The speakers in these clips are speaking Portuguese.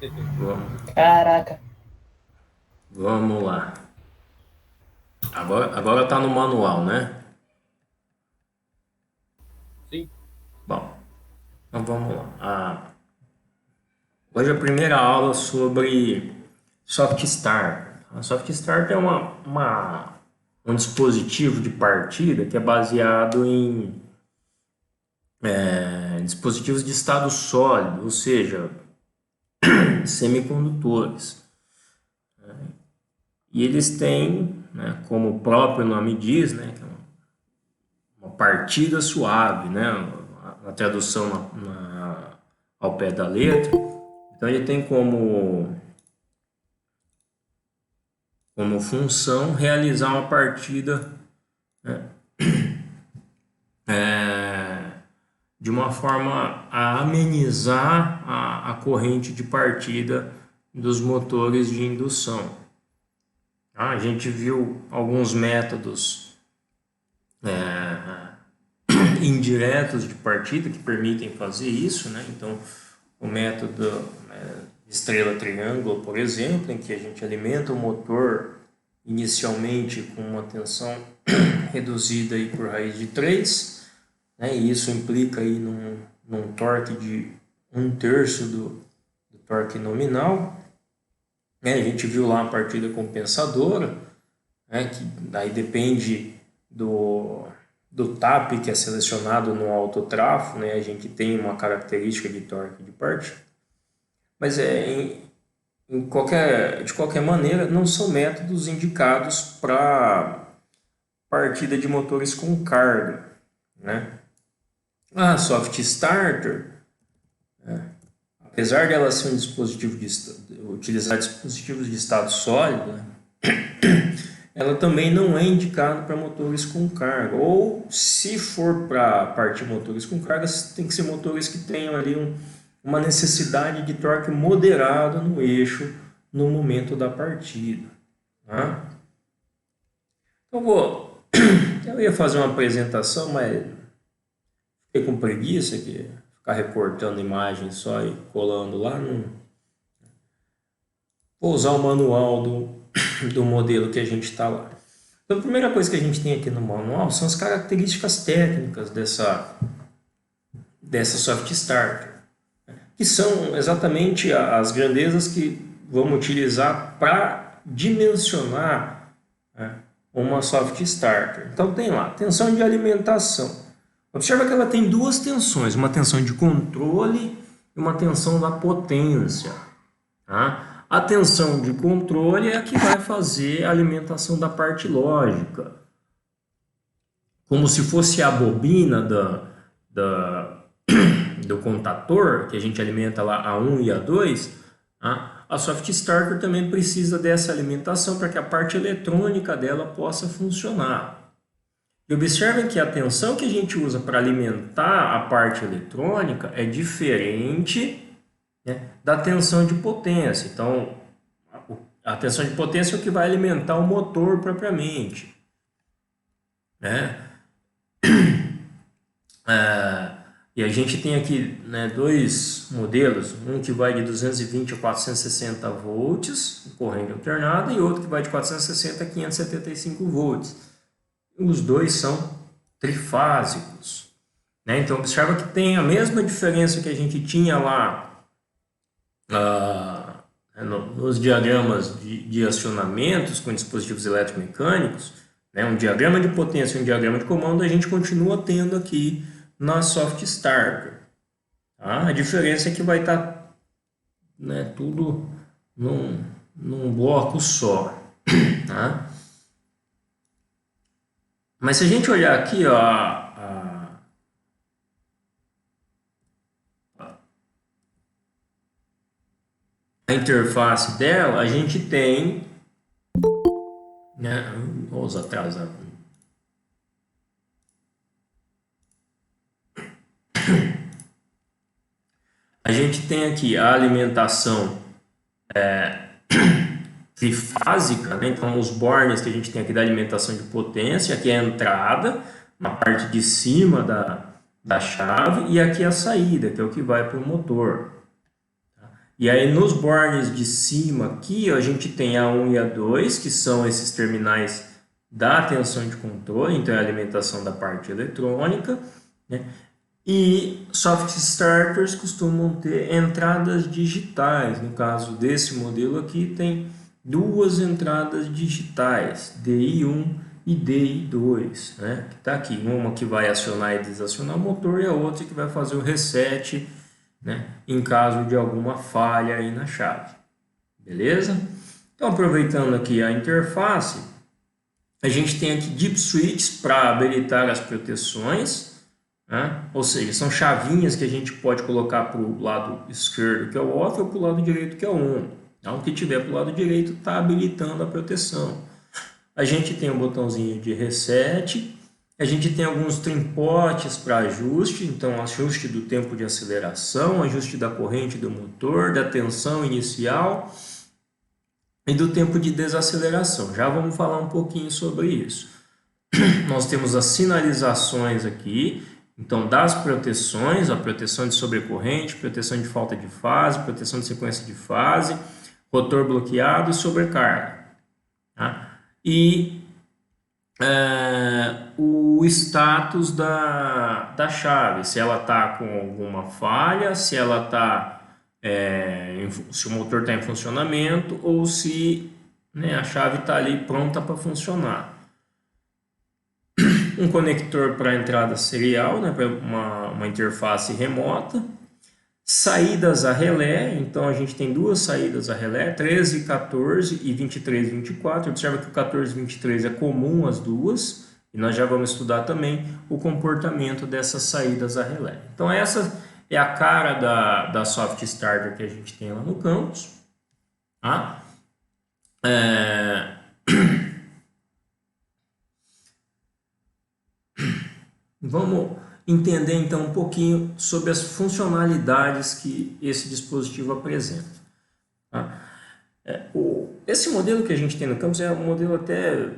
Vamos, Caraca. vamos lá. Agora tá no manual, né? Sim. Bom, então vamos lá. Hoje é a primeira aula sobre Soft Start. A Soft Start é um dispositivo de partida que é baseado em dispositivos de estado sólido, ou seja, semicondutores. E eles têm, né, como o próprio nome diz, né, que é uma partida suave, né, a tradução ao pé da letra. Então ele tem como função realizar uma partida de uma forma a amenizar a corrente de partida dos motores de indução. A gente viu alguns métodos indiretos de partida que permitem fazer isso, né? Então, o método estrela-triângulo, por exemplo, em que a gente alimenta o motor inicialmente com uma tensão reduzida aí por raiz de 3, né? E isso implica aí num torque de 1/3 do torque nominal. Né? A gente viu lá a partida compensadora, né? Que aí depende do TAP que é selecionado no autotrafo, né? A gente tem uma característica de torque de partida. Mas de qualquer maneira, não são métodos indicados para partida de motores com carga, né? A soft starter, apesar de ela ser um dispositivo utilizar dispositivos de estado sólido, né, ela também não é indicada para motores com carga. Ou se for para partir motores com carga, tem que ser motores que tenham ali uma necessidade de torque moderado no eixo no momento da partida. Tá? Então eu ia fazer uma apresentação, mas fiquei com preguiça de ficar recortando imagem só e colando lá. Não. Vou usar o manual do modelo que a gente está lá. Então, a primeira coisa que a gente tem aqui no manual são as características técnicas dessa soft starter, que são exatamente as grandezas que vamos utilizar para dimensionar, né, uma soft starter. Então tem lá, tensão de alimentação. Observa que ela tem duas tensões, uma tensão de controle e uma tensão da potência. Tá? A tensão de controle é a que vai fazer a alimentação da parte lógica, como se fosse a bobina do contator, que a gente alimenta lá A1 e A2, tá? A soft starter também precisa dessa alimentação para que a parte eletrônica dela possa funcionar. E observem que a tensão que a gente usa para alimentar a parte eletrônica é diferente, né, da tensão de potência. Então, a tensão de potência é o que vai alimentar o motor propriamente, né? E a gente tem aqui, né, dois modelos, um que vai de 220 a 460 volts, corrente alternada, e outro que vai de 460 a 575 volts. Os dois são trifásicos, né? Então, observa que tem a mesma diferença que a gente tinha lá nos diagramas de acionamentos com dispositivos eletromecânicos, né? Um diagrama de potência e um diagrama de comando, a gente continua tendo aqui na soft starter. Tá? A diferença é que vai estar, né, tudo num bloco só. Tá? Mas se a gente olhar aqui, ó, a interface dela, a gente tem, né, vamos atrasar. A gente tem aqui a alimentação trifásica, né? Então os bornes que a gente tem aqui da alimentação de potência, aqui é a entrada, na parte de cima da chave, e aqui é a saída, que é o que vai para o motor. E aí nos bornes de cima aqui, ó, a gente tem a 1 e a 2, que são esses terminais da tensão de controle, então é a alimentação da parte eletrônica, né? E soft starters costumam ter entradas digitais. No caso desse modelo aqui, tem duas entradas digitais, DI1 e DI2, né? Que está aqui, uma que vai acionar e desacionar o motor e a outra que vai fazer o reset, né? Em caso de alguma falha aí na chave. Beleza? Então, aproveitando aqui a interface, a gente tem aqui Deep Switches para habilitar as proteções, né? Ou seja, são chavinhas que a gente pode colocar para o lado esquerdo, que é o off, ou para o lado direito, que é o on. Então, o que tiver para o lado direito está habilitando a proteção. A gente tem um botãozinho de reset, a gente tem alguns trimpotes para ajuste, então ajuste do tempo de aceleração, ajuste da corrente do motor, da tensão inicial e do tempo de desaceleração. Já vamos falar um pouquinho sobre isso. Nós temos as sinalizações aqui, então das proteções, a proteção de sobrecorrente, proteção de falta de fase, proteção de sequência de fase, rotor bloqueado e sobrecarga. Tá? E o status da chave, se ela está com alguma falha, se ela está se o motor está em funcionamento ou se, né, a chave está ali pronta para funcionar. Um conector para entrada serial, né, para uma interface remota. Saídas a relé, então a gente tem duas saídas a relé, 13, 14 e 23, 24. Observa que o 14 e 23 é comum as duas, e nós já vamos estudar também o comportamento dessas saídas a relé. Então essa é a cara da soft starter que a gente tem lá no campus. Tá? Vamos entender então um pouquinho sobre as funcionalidades que esse dispositivo apresenta. Tá? Esse modelo que a gente tem no campus é um modelo até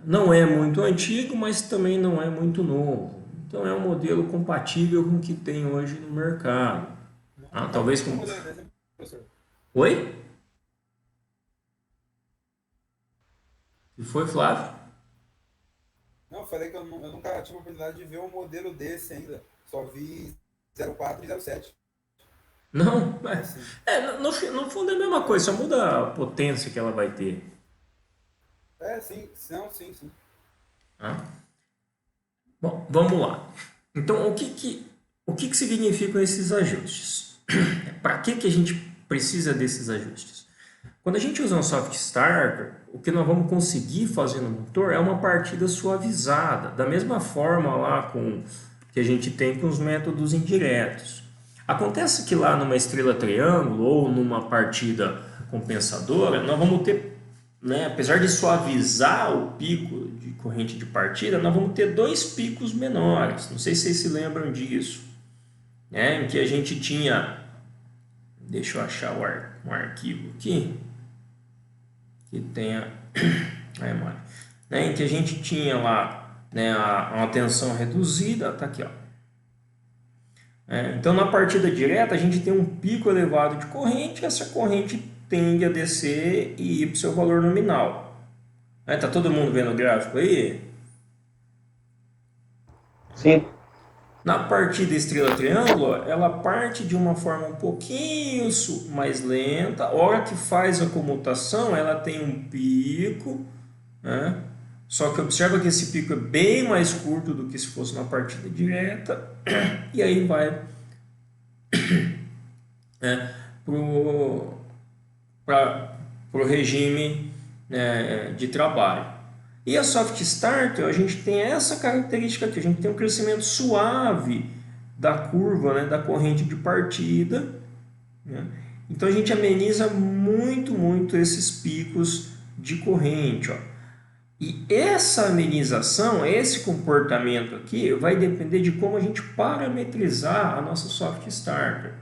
não é muito antigo, mas também não é muito novo. Então é um modelo compatível com o que tem hoje no mercado. Tá? Talvez com... Oi? O que foi, Flávio? Não, eu falei que eu nunca tive a oportunidade de ver um modelo desse ainda. Só vi 04 e 07. Não, Assim. no fundo é a mesma coisa, só muda a potência que ela vai ter. Sim, não, sim, sim. Tá? Bom, vamos lá. Então, o que significam esses ajustes? Para que a gente precisa desses ajustes? Quando a gente usa um soft starter, o que nós vamos conseguir fazer no motor é uma partida suavizada, da mesma forma lá que a gente tem com os métodos indiretos. Acontece que lá numa estrela triângulo ou numa partida compensadora, nós vamos ter, né, apesar de suavizar o pico de corrente de partida, nós vamos ter dois picos menores. Não sei se vocês se lembram disso, né, em que a gente tinha, deixa eu achar um arquivo aqui, que tenha a imagem, né, em que a gente tinha lá, né, uma tensão reduzida, tá aqui, ó. Então na partida direta a gente tem um pico elevado de corrente, essa corrente tende a descer e ir para o seu valor nominal. Tá todo mundo vendo o gráfico aí? Sim. Na partida estrela-triângulo, ela parte de uma forma um pouquinho mais lenta. A hora que faz a comutação, ela tem um pico, né? Só que observa que esse pico é bem mais curto do que se fosse na partida direta. E aí vai para o regime, né, de trabalho. E a soft starter, a gente tem essa característica aqui, a gente tem um crescimento suave da curva, né, da corrente de partida, né? Então a gente ameniza muito esses picos de corrente, ó. E essa amenização, esse comportamento aqui, vai depender de como a gente parametrizar a nossa soft starter.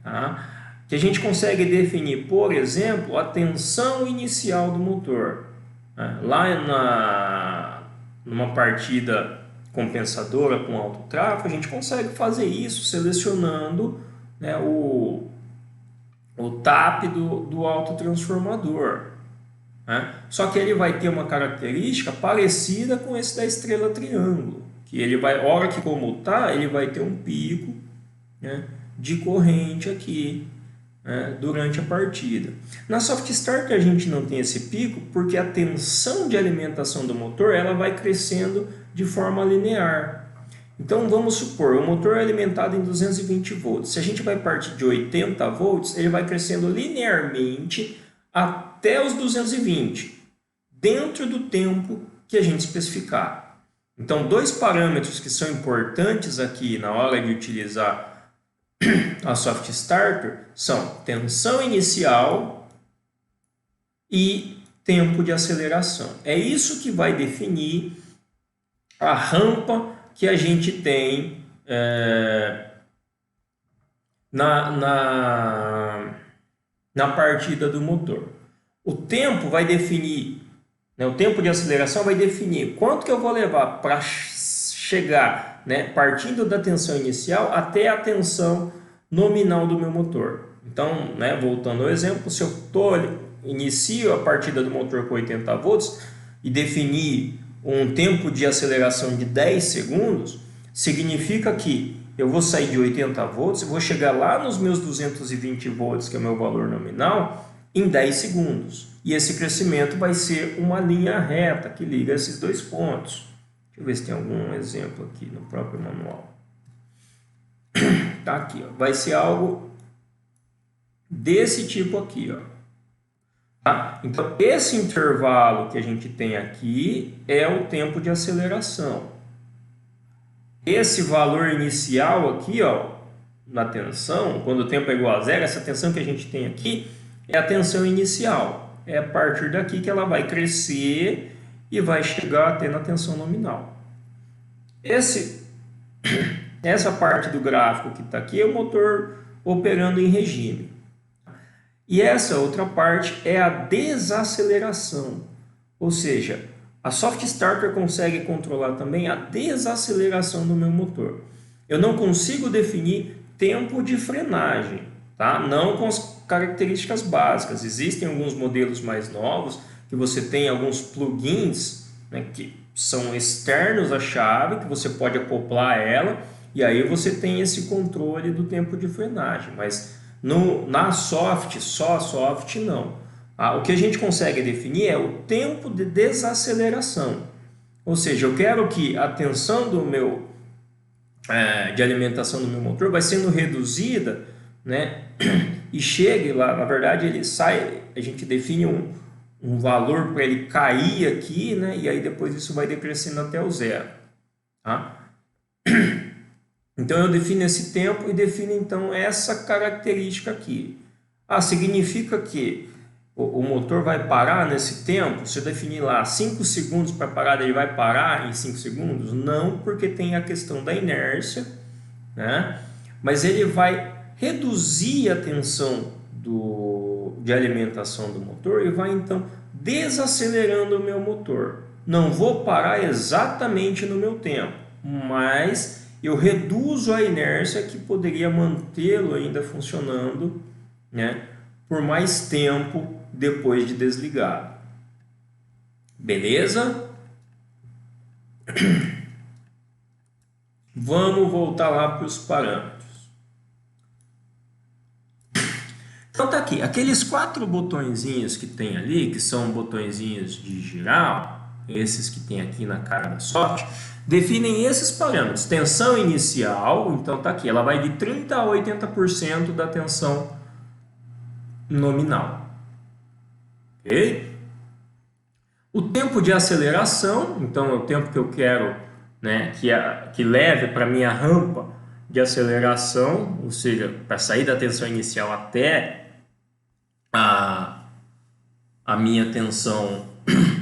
Tá? Que a gente consegue definir, por exemplo, a tensão inicial do motor. Lá numa partida compensadora com alto tráfego, a gente consegue fazer isso selecionando, né, o o TAP do autotransformador, né? Só que ele vai ter uma característica parecida com esse da estrela triângulo, que ele vai, hora que comutar, ele vai ter um pico, né, de corrente aqui, né, durante a partida. Na Soft Start a gente não tem esse pico porque a tensão de alimentação do motor ela vai crescendo de forma linear. Então vamos supor, o motor é alimentado em 220 volts. Se a gente vai partir de 80 volts, ele vai crescendo linearmente até os 220, dentro do tempo que a gente especificar. Então, dois parâmetros que são importantes aqui na hora de utilizar a Soft Starter são tensão inicial e tempo de aceleração. É isso que vai definir a rampa que a gente tem na partida do motor. O tempo vai definir, né, o tempo de aceleração vai definir quanto que eu vou levar para chegar, né, partindo da tensão inicial até a tensão nominal do meu motor. Então, né, voltando ao exemplo, se eu inicio a partida do motor com 80 volts e definir um tempo de aceleração de 10 segundos, significa que eu vou sair de 80 volts e vou chegar lá nos meus 220 volts, que é o meu valor nominal, em 10 segundos. E esse crescimento vai ser uma linha reta que liga esses dois pontos. Deixa eu ver se tem algum exemplo aqui no próprio manual. Tá aqui, ó. Vai ser algo desse tipo aqui, ó. Tá? Então, esse intervalo que a gente tem aqui é o tempo de aceleração. Esse valor inicial aqui, ó, na tensão, quando o tempo é igual a zero, essa tensão que a gente tem aqui é a tensão inicial. É a partir daqui que ela vai crescer e vai chegar até na tensão nominal. Essa parte do gráfico que está aqui é o motor operando em regime. E essa outra parte é a desaceleração, ou seja, a Soft Starter consegue controlar também a desaceleração do meu motor. Eu não consigo definir tempo de frenagem, tá? Não com as características básicas. Existem alguns modelos mais novos que você tem alguns plugins, né, que são externos à chave, que você pode acoplar ela e aí você tem esse controle do tempo de frenagem, mas na soft, só a soft não. O que a gente consegue definir é o tempo de desaceleração, ou seja, eu quero que a tensão do meu de alimentação do meu motor vai sendo reduzida, né, e chegue lá, na verdade ele sai, a gente define um valor para ele cair aqui, né, e aí depois isso vai decrescendo até o zero, tá? Então eu defino esse tempo e defino então essa característica aqui. Significa que o motor vai parar nesse tempo? Se eu definir lá 5 segundos para parar, ele vai parar em 5 segundos? Não, porque tem a questão da inércia, né? Mas ele vai reduzir a tensão de alimentação do motor e vai então desacelerando o meu motor. Não vou parar exatamente no meu tempo, mas eu reduzo a inércia que poderia mantê-lo ainda funcionando, né, por mais tempo depois de desligado. Beleza? Vamos voltar lá para os parâmetros. Então tá aqui, aqueles 4 botõezinhos que tem ali, que são botõezinhos de girar, esses que tem aqui na cara da soft, definem esses parâmetros. Tensão inicial, então tá aqui, ela vai de 30% a 80% da tensão nominal. Ok? O tempo de aceleração, então é o tempo que eu quero, né, que leve para a minha rampa de aceleração, ou seja, para sair da tensão inicial até a minha tensão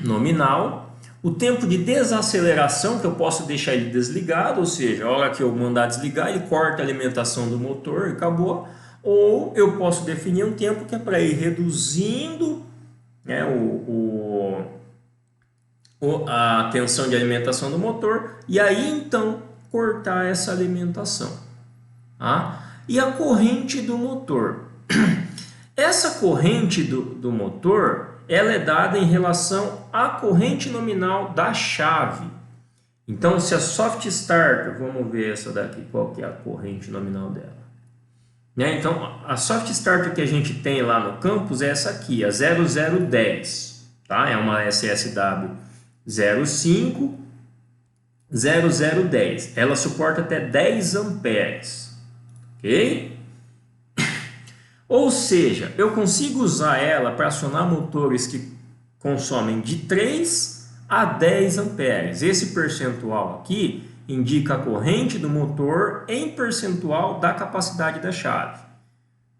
nominal. O tempo de desaceleração, que eu posso deixar ele desligado, ou seja, a hora que eu mandar desligar, ele corta a alimentação do motor e acabou. Ou eu posso definir um tempo que é para ir reduzindo, né, a tensão de alimentação do motor e aí então cortar essa alimentação. Tá? E a corrente do motor. Essa corrente do motor, ela é dada em relação à corrente nominal da chave. Então, se a soft starter, vamos ver essa daqui, qual que é a corrente nominal dela. Né? Então, a soft starter que a gente tem lá no campus é essa aqui, a 0010. Tá? É uma SSW 05 0010. Ela suporta até 10 amperes. Ok? Ou seja, eu consigo usar ela para acionar motores que consomem de 3 a 10 amperes. Esse percentual aqui indica a corrente do motor em percentual da capacidade da chave.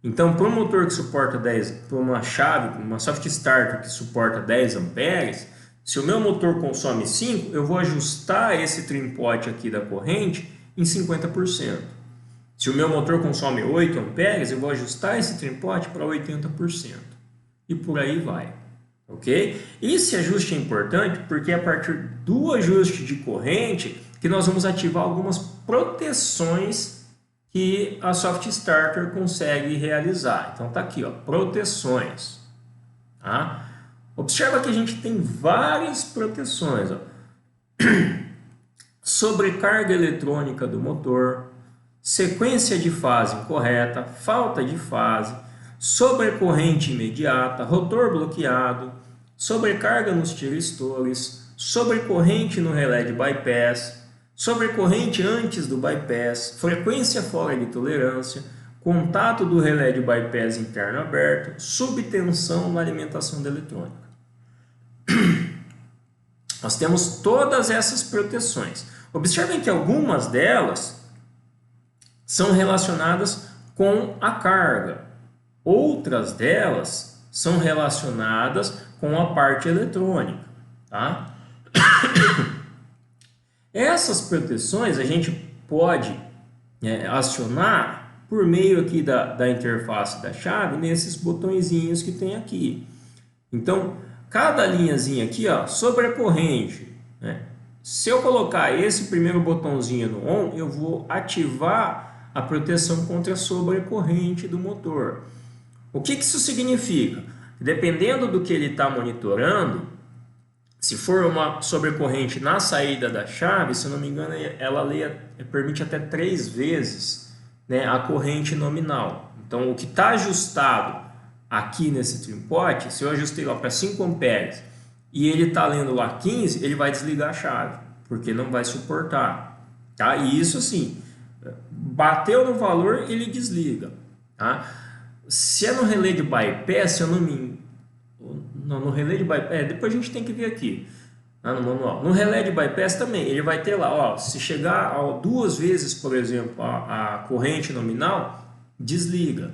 Então, para um motor que suporta 10, para uma chave, uma soft starter que suporta 10 amperes, se o meu motor consome 5, eu vou ajustar esse trim pot aqui da corrente em 50%. Se o meu motor consome 8 amperes, eu vou ajustar esse trim pot para 80%. E por aí vai. Ok? Esse ajuste é importante porque é a partir do ajuste de corrente que nós vamos ativar algumas proteções que a soft starter consegue realizar. Então tá aqui, ó, proteções. Tá? Observa que a gente tem várias proteções. Ó. Sobrecarga eletrônica do motor, sequência de fase incorreta, falta de fase, sobrecorrente imediata, rotor bloqueado, sobrecarga nos tiristores, sobrecorrente no relé de bypass, sobrecorrente antes do bypass, frequência fora de tolerância, contato do relé de bypass interno aberto, subtensão na alimentação da eletrônica. Nós temos todas essas proteções. Observem que algumas delas são relacionadas com a carga. Outras delas são relacionadas com a parte eletrônica. Tá? Essas proteções a gente pode acionar por meio aqui da interface da chave nesses botõezinhos que tem aqui. Então, cada linhazinha aqui, ó, sobrecorrente, né? Se eu colocar esse primeiro botãozinho no ON, eu vou ativar a proteção contra a sobrecorrente do motor. O que isso significa? Dependendo do que ele está monitorando, se for uma sobrecorrente na saída da chave, se eu não me engano, ela permite até 3 vezes, né, a corrente nominal. Então, o que está ajustado aqui nesse trim pot, se eu ajustei lá para 5 amperes e ele está lendo lá 15, ele vai desligar a chave, porque não vai suportar. Tá? E isso assim, bateu no valor, ele desliga. Tá? Se é no relé de bypass, se eu não me... Não, no relé de bypass, depois a gente tem que ver aqui, tá? No manual. No relé de bypass também, ele vai ter lá, ó, se chegar a 2 vezes, por exemplo, a corrente nominal, desliga.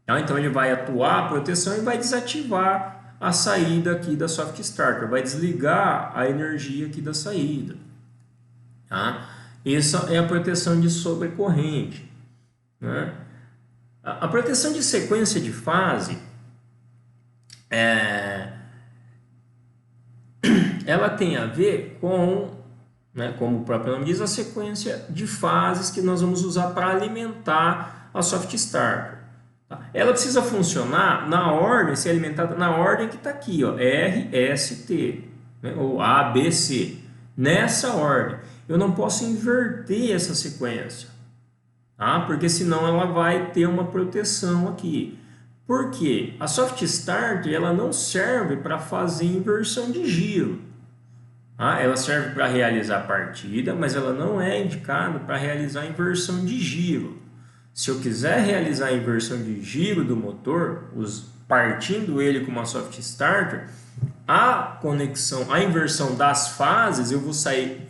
Tá? Então ele vai atuar a proteção e vai desativar a saída aqui da soft starter, vai desligar a energia aqui da saída. Tá? Essa é a proteção de sobrecorrente. Né? A proteção de sequência de fase, ela tem a ver com, né, como o próprio nome diz, a sequência de fases que nós vamos usar para alimentar a soft starter. Tá? Ela precisa funcionar na ordem, ser alimentada na ordem que está aqui, ó, R, S, T, né, ou A, B, C. Nessa ordem. Eu não posso inverter essa sequência, tá? Porque senão ela vai ter uma proteção aqui. Por quê? A soft starter ela não serve para fazer inversão de giro. Tá? Ela serve para realizar partida, mas ela não é indicada para realizar inversão de giro. Se eu quiser realizar a inversão de giro do motor, partindo ele com uma soft starter, a conexão, a inversão das fases eu vou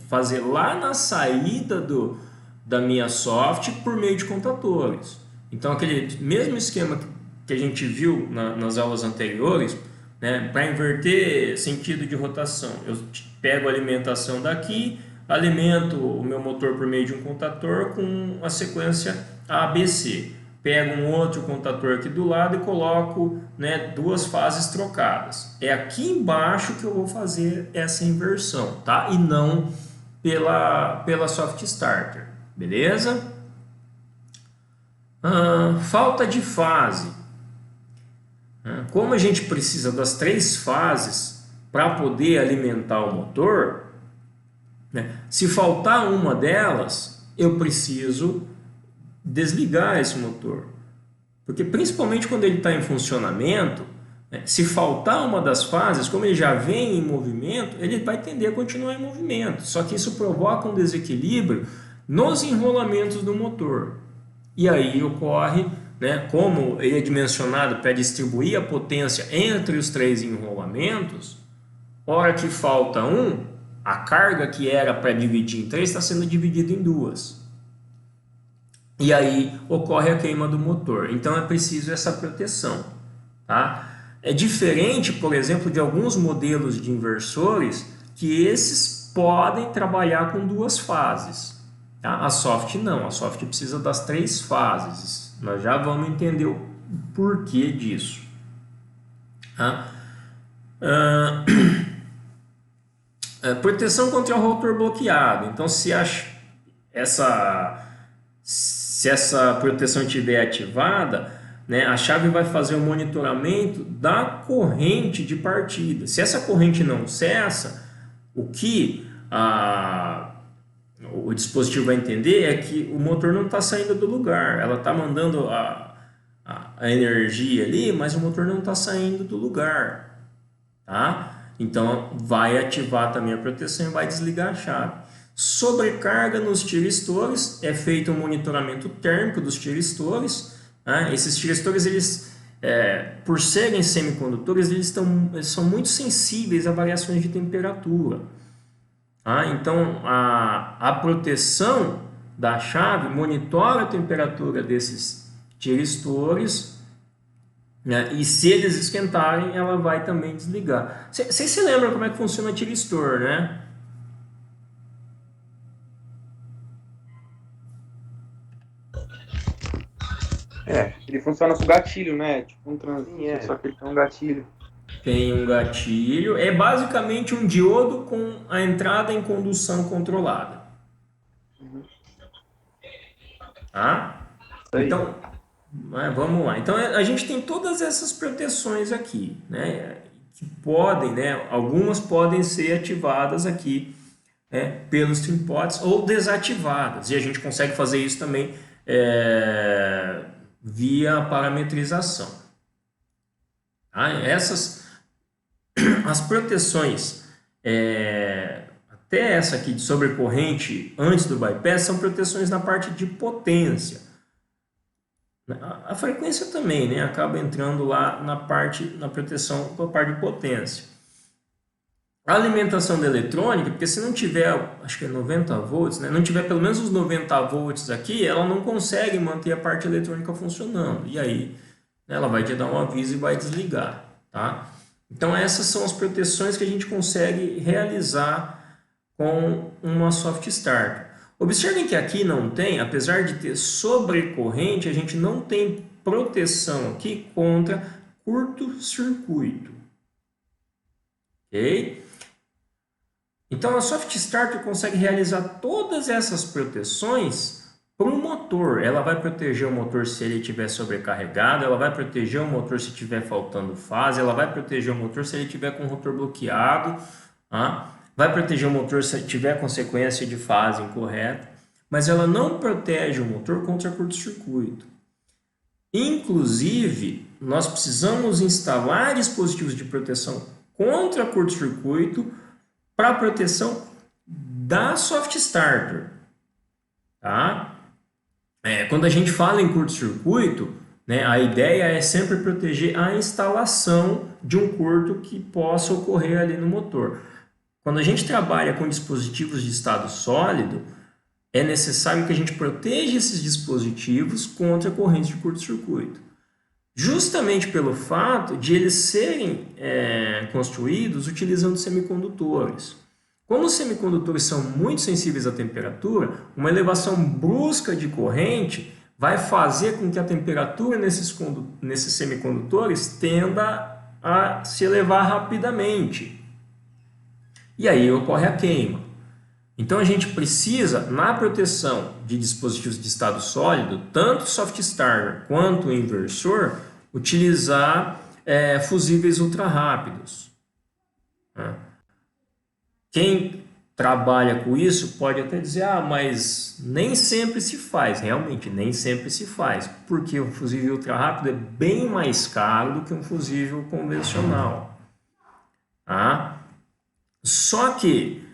fazer lá na saída da minha soft por meio de contatores. Então aquele mesmo esquema que a gente viu nas aulas anteriores, né, para inverter sentido de rotação, eu pego a alimentação daqui, alimento o meu motor por meio de um contator com a sequência ABC. Pego um outro contator aqui do lado e coloco, né, 2 fases trocadas. É aqui embaixo que eu vou fazer essa inversão, tá? E não pela soft starter, beleza? Falta de fase. né? Como a gente precisa das 3 fases para poder alimentar o motor, né? Se faltar uma delas, eu preciso desligar esse motor. Porque principalmente quando ele está em funcionamento, né, se faltar uma das fases, como ele já vem em movimento, ele vai tender a continuar em movimento. Só que isso provoca um desequilíbrio nos enrolamentos do motor. E aí ocorre, né, como ele é dimensionado para distribuir a potência entre os 3 enrolamentos, hora que falta um, a carga que era para dividir em 3 está sendo dividida em 2. E aí ocorre a queima do motor. Então é preciso essa proteção. Tá? É diferente, por exemplo, de alguns modelos de inversores que esses podem trabalhar com 2 fases. Tá? A Soft não, a Soft precisa das 3 fases. Nós já vamos entender o porquê disso. Tá? Proteção contra o rotor bloqueado. Então, se essa proteção estiver ativada, né, a chave vai fazer o monitoramento da corrente de partida. Se essa corrente não cessa, o que o dispositivo vai entender é que o motor não está saindo do lugar. Ela está mandando a energia ali, mas o motor não está saindo do lugar. Tá? Então, vai ativar também a proteção e vai desligar a chave. Sobrecarga nos tiristores, é feito um monitoramento térmico dos tiristores. Né? Esses tiristores, eles, por serem semicondutores, eles são muito sensíveis a variações de temperatura. Tá? Então, a proteção da chave monitora a temperatura desses tiristores, né? E se eles esquentarem, ela vai também desligar. Vocês se lembram como é que funciona o tiristor, né? Ele funciona com gatilho, né? Tipo um transistor, só que ele tem um gatilho. Tem um gatilho. É basicamente um diodo com a entrada em condução controlada. Tá? Então, vamos lá. Então, a gente tem todas essas proteções aqui, né? Que podem, né? Algumas podem ser ativadas aqui, pelos tripods ou desativadas. E a gente consegue fazer isso também via parametrização. Tá? As proteções, até essa aqui de sobrecorrente antes do bypass, são proteções na parte de potência. A frequência também, né, acaba entrando lá na proteção da parte de potência. A alimentação da eletrônica, porque se não tiver, acho que é 90 volts, né, não tiver pelo menos os 90 volts aqui, ela não consegue manter a parte eletrônica funcionando. E aí, ela vai te dar um aviso e vai desligar. Tá? Então, essas são as proteções que a gente consegue realizar com uma soft starter. Observem que aqui não tem, apesar de ter sobrecorrente, a gente não tem proteção aqui contra curto-circuito. Ok? Então, a soft starter consegue realizar todas essas proteções para o motor. Ela vai proteger o motor se ele estiver sobrecarregado, ela vai proteger o motor se estiver faltando fase, ela vai proteger o motor se ele estiver com o rotor bloqueado, vai proteger o motor se tiver consequência de fase incorreta, mas ela não protege o motor contra curto-circuito. Inclusive, nós precisamos instalar dispositivos de proteção contra curto-circuito para a proteção da soft starter. Tá? Quando a gente fala em curto-circuito, né, a ideia é sempre proteger a instalação de um curto que possa ocorrer ali no motor. Quando a gente trabalha com dispositivos de estado sólido, é necessário que a gente proteja esses dispositivos contra correntes de curto-circuito. Justamente pelo fato de eles serem construídos utilizando semicondutores. Como os semicondutores são muito sensíveis à temperatura, uma elevação brusca de corrente vai fazer com que a temperatura nesses semicondutores tenda a se elevar rapidamente. E aí ocorre a queima. Então a gente precisa, na proteção de dispositivos de estado sólido, tanto soft starter quanto o inversor, utilizar fusíveis ultra rápidos. Né? Quem trabalha com isso pode até dizer, mas nem sempre se faz. Realmente, nem sempre se faz, porque um fusível ultra rápido é bem mais caro do que um fusível convencional. Tá? Só que,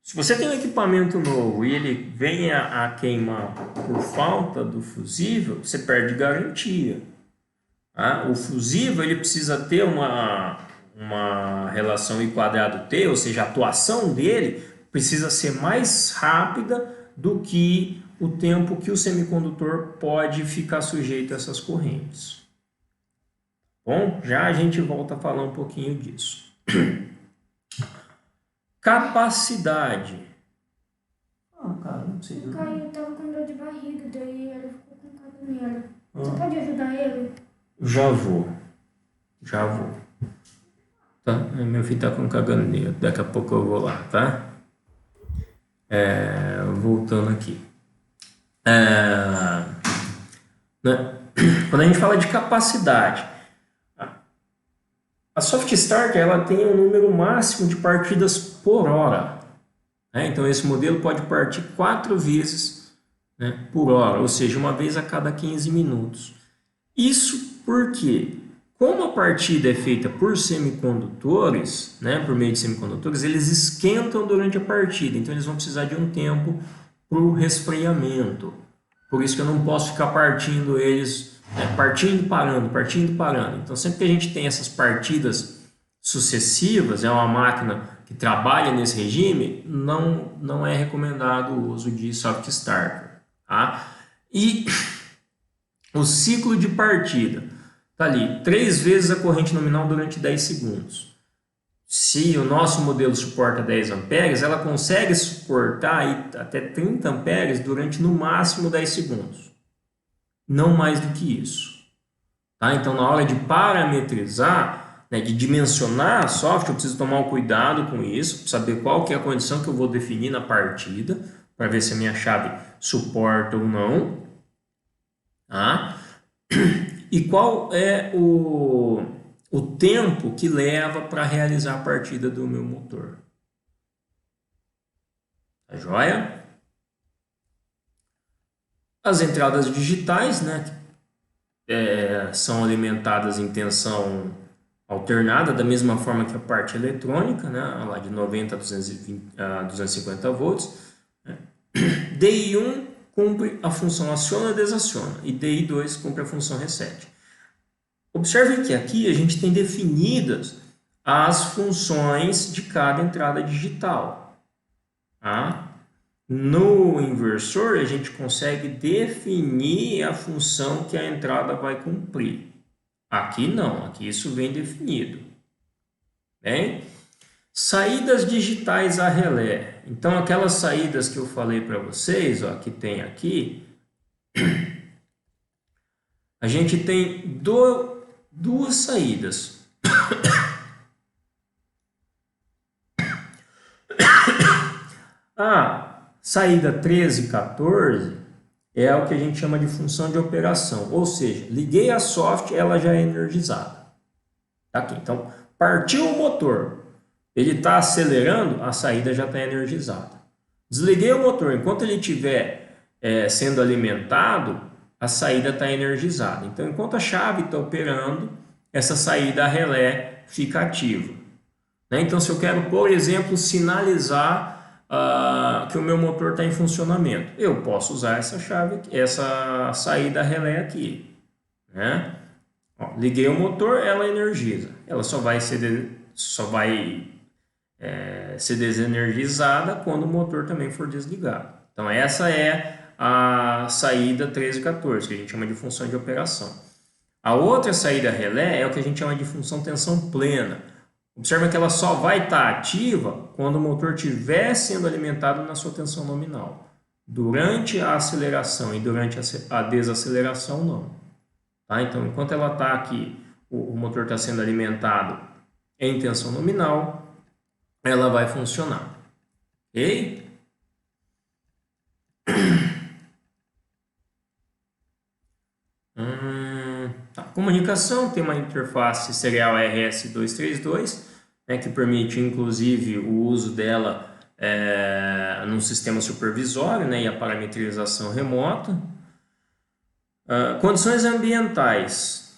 se você tem um equipamento novo e ele vem a queimar por falta do fusível, você perde garantia. Tá? O fusível ele precisa ter uma relação I quadrado T, ou seja, a atuação dele precisa ser mais rápida do que o tempo que o semicondutor pode ficar sujeito a essas correntes. Bom, já a gente volta a falar um pouquinho disso. Capacidade. Cara, não sei. O Caio tava com dor de barriga, daí ele ficou com caganeira. Você pode ajudar ele? Já vou. Tá? Meu filho tá com caganeira. Daqui a pouco eu vou lá, tá? Voltando aqui. Né? Quando a gente fala de capacidade, a Soft Start ela tem um número máximo de partidas por hora. Né? Então esse modelo pode partir 4 vezes, né, por hora, ou seja, uma vez a cada 15 minutos. Isso porque, como a partida é feita por semicondutores, né, por meio de semicondutores, eles esquentam durante a partida, então eles vão precisar de um tempo para o resfriamento. Por isso que eu não posso ficar partindo eles, partindo e parando. Então sempre que a gente tem essas partidas sucessivas, é uma máquina que trabalha nesse regime, não é recomendado o uso de Soft Starter. Tá? E o ciclo de partida está ali, 3 vezes a corrente nominal durante 10 segundos. Se o nosso modelo suporta 10 amperes, ela consegue suportar aí até 30 amperes durante no máximo 10 segundos. Não mais do que isso. Tá? Então, na hora de parametrizar, né, de dimensionar a software, eu preciso tomar um cuidado com isso, saber qual que é a condição que eu vou definir na partida, para ver se a minha chave suporta ou não. Tá? E qual é o tempo que leva para realizar a partida do meu motor. Tá joia? As entradas digitais, né, são alimentadas em tensão alternada, da mesma forma que a parte eletrônica, né, lá de 90 a 250 volts. Né. DI1 cumpre a função aciona e desaciona, e DI2 cumpre a função reset. Observem que aqui a gente tem definidas as funções de cada entrada digital. Tá? No inversor, a gente consegue definir a função que a entrada vai cumprir. Aqui não, aqui isso vem definido. Bem? Saídas digitais a relé. Então, aquelas saídas que eu falei para vocês, ó, que tem aqui, a gente tem duas saídas. A saída 13 e 14 é o que a gente chama de função de operação, ou seja, liguei a soft, ela já é energizada. Aqui, então, partiu o motor, ele está acelerando, a saída já está energizada. Desliguei o motor, enquanto ele estiver sendo alimentado, a saída está energizada. Então, enquanto a chave está operando, essa saída a relé fica ativa. Né? Então, se eu quero, por exemplo, sinalizar que o meu motor está em funcionamento, eu posso usar essa chave, essa saída a relé aqui. Né? Ó, liguei o motor, ela energiza. Ela só vai ser desenergizada quando o motor também for desligado. Então, essa é a saída 13 e 14, que a gente chama de função de operação. A outra saída relé é o que a gente chama de função tensão plena. Observa que ela só vai estar ativa quando o motor estiver sendo alimentado na sua tensão nominal. Durante a aceleração e durante a desaceleração, não. Tá? Então, enquanto ela está aqui, o motor está sendo alimentado em tensão nominal, ela vai funcionar. Ok? Tá. Como comunicação, tem uma interface serial RS232, né, que permite inclusive o uso dela num sistema supervisório, né, e a parametrização remota. Condições ambientais.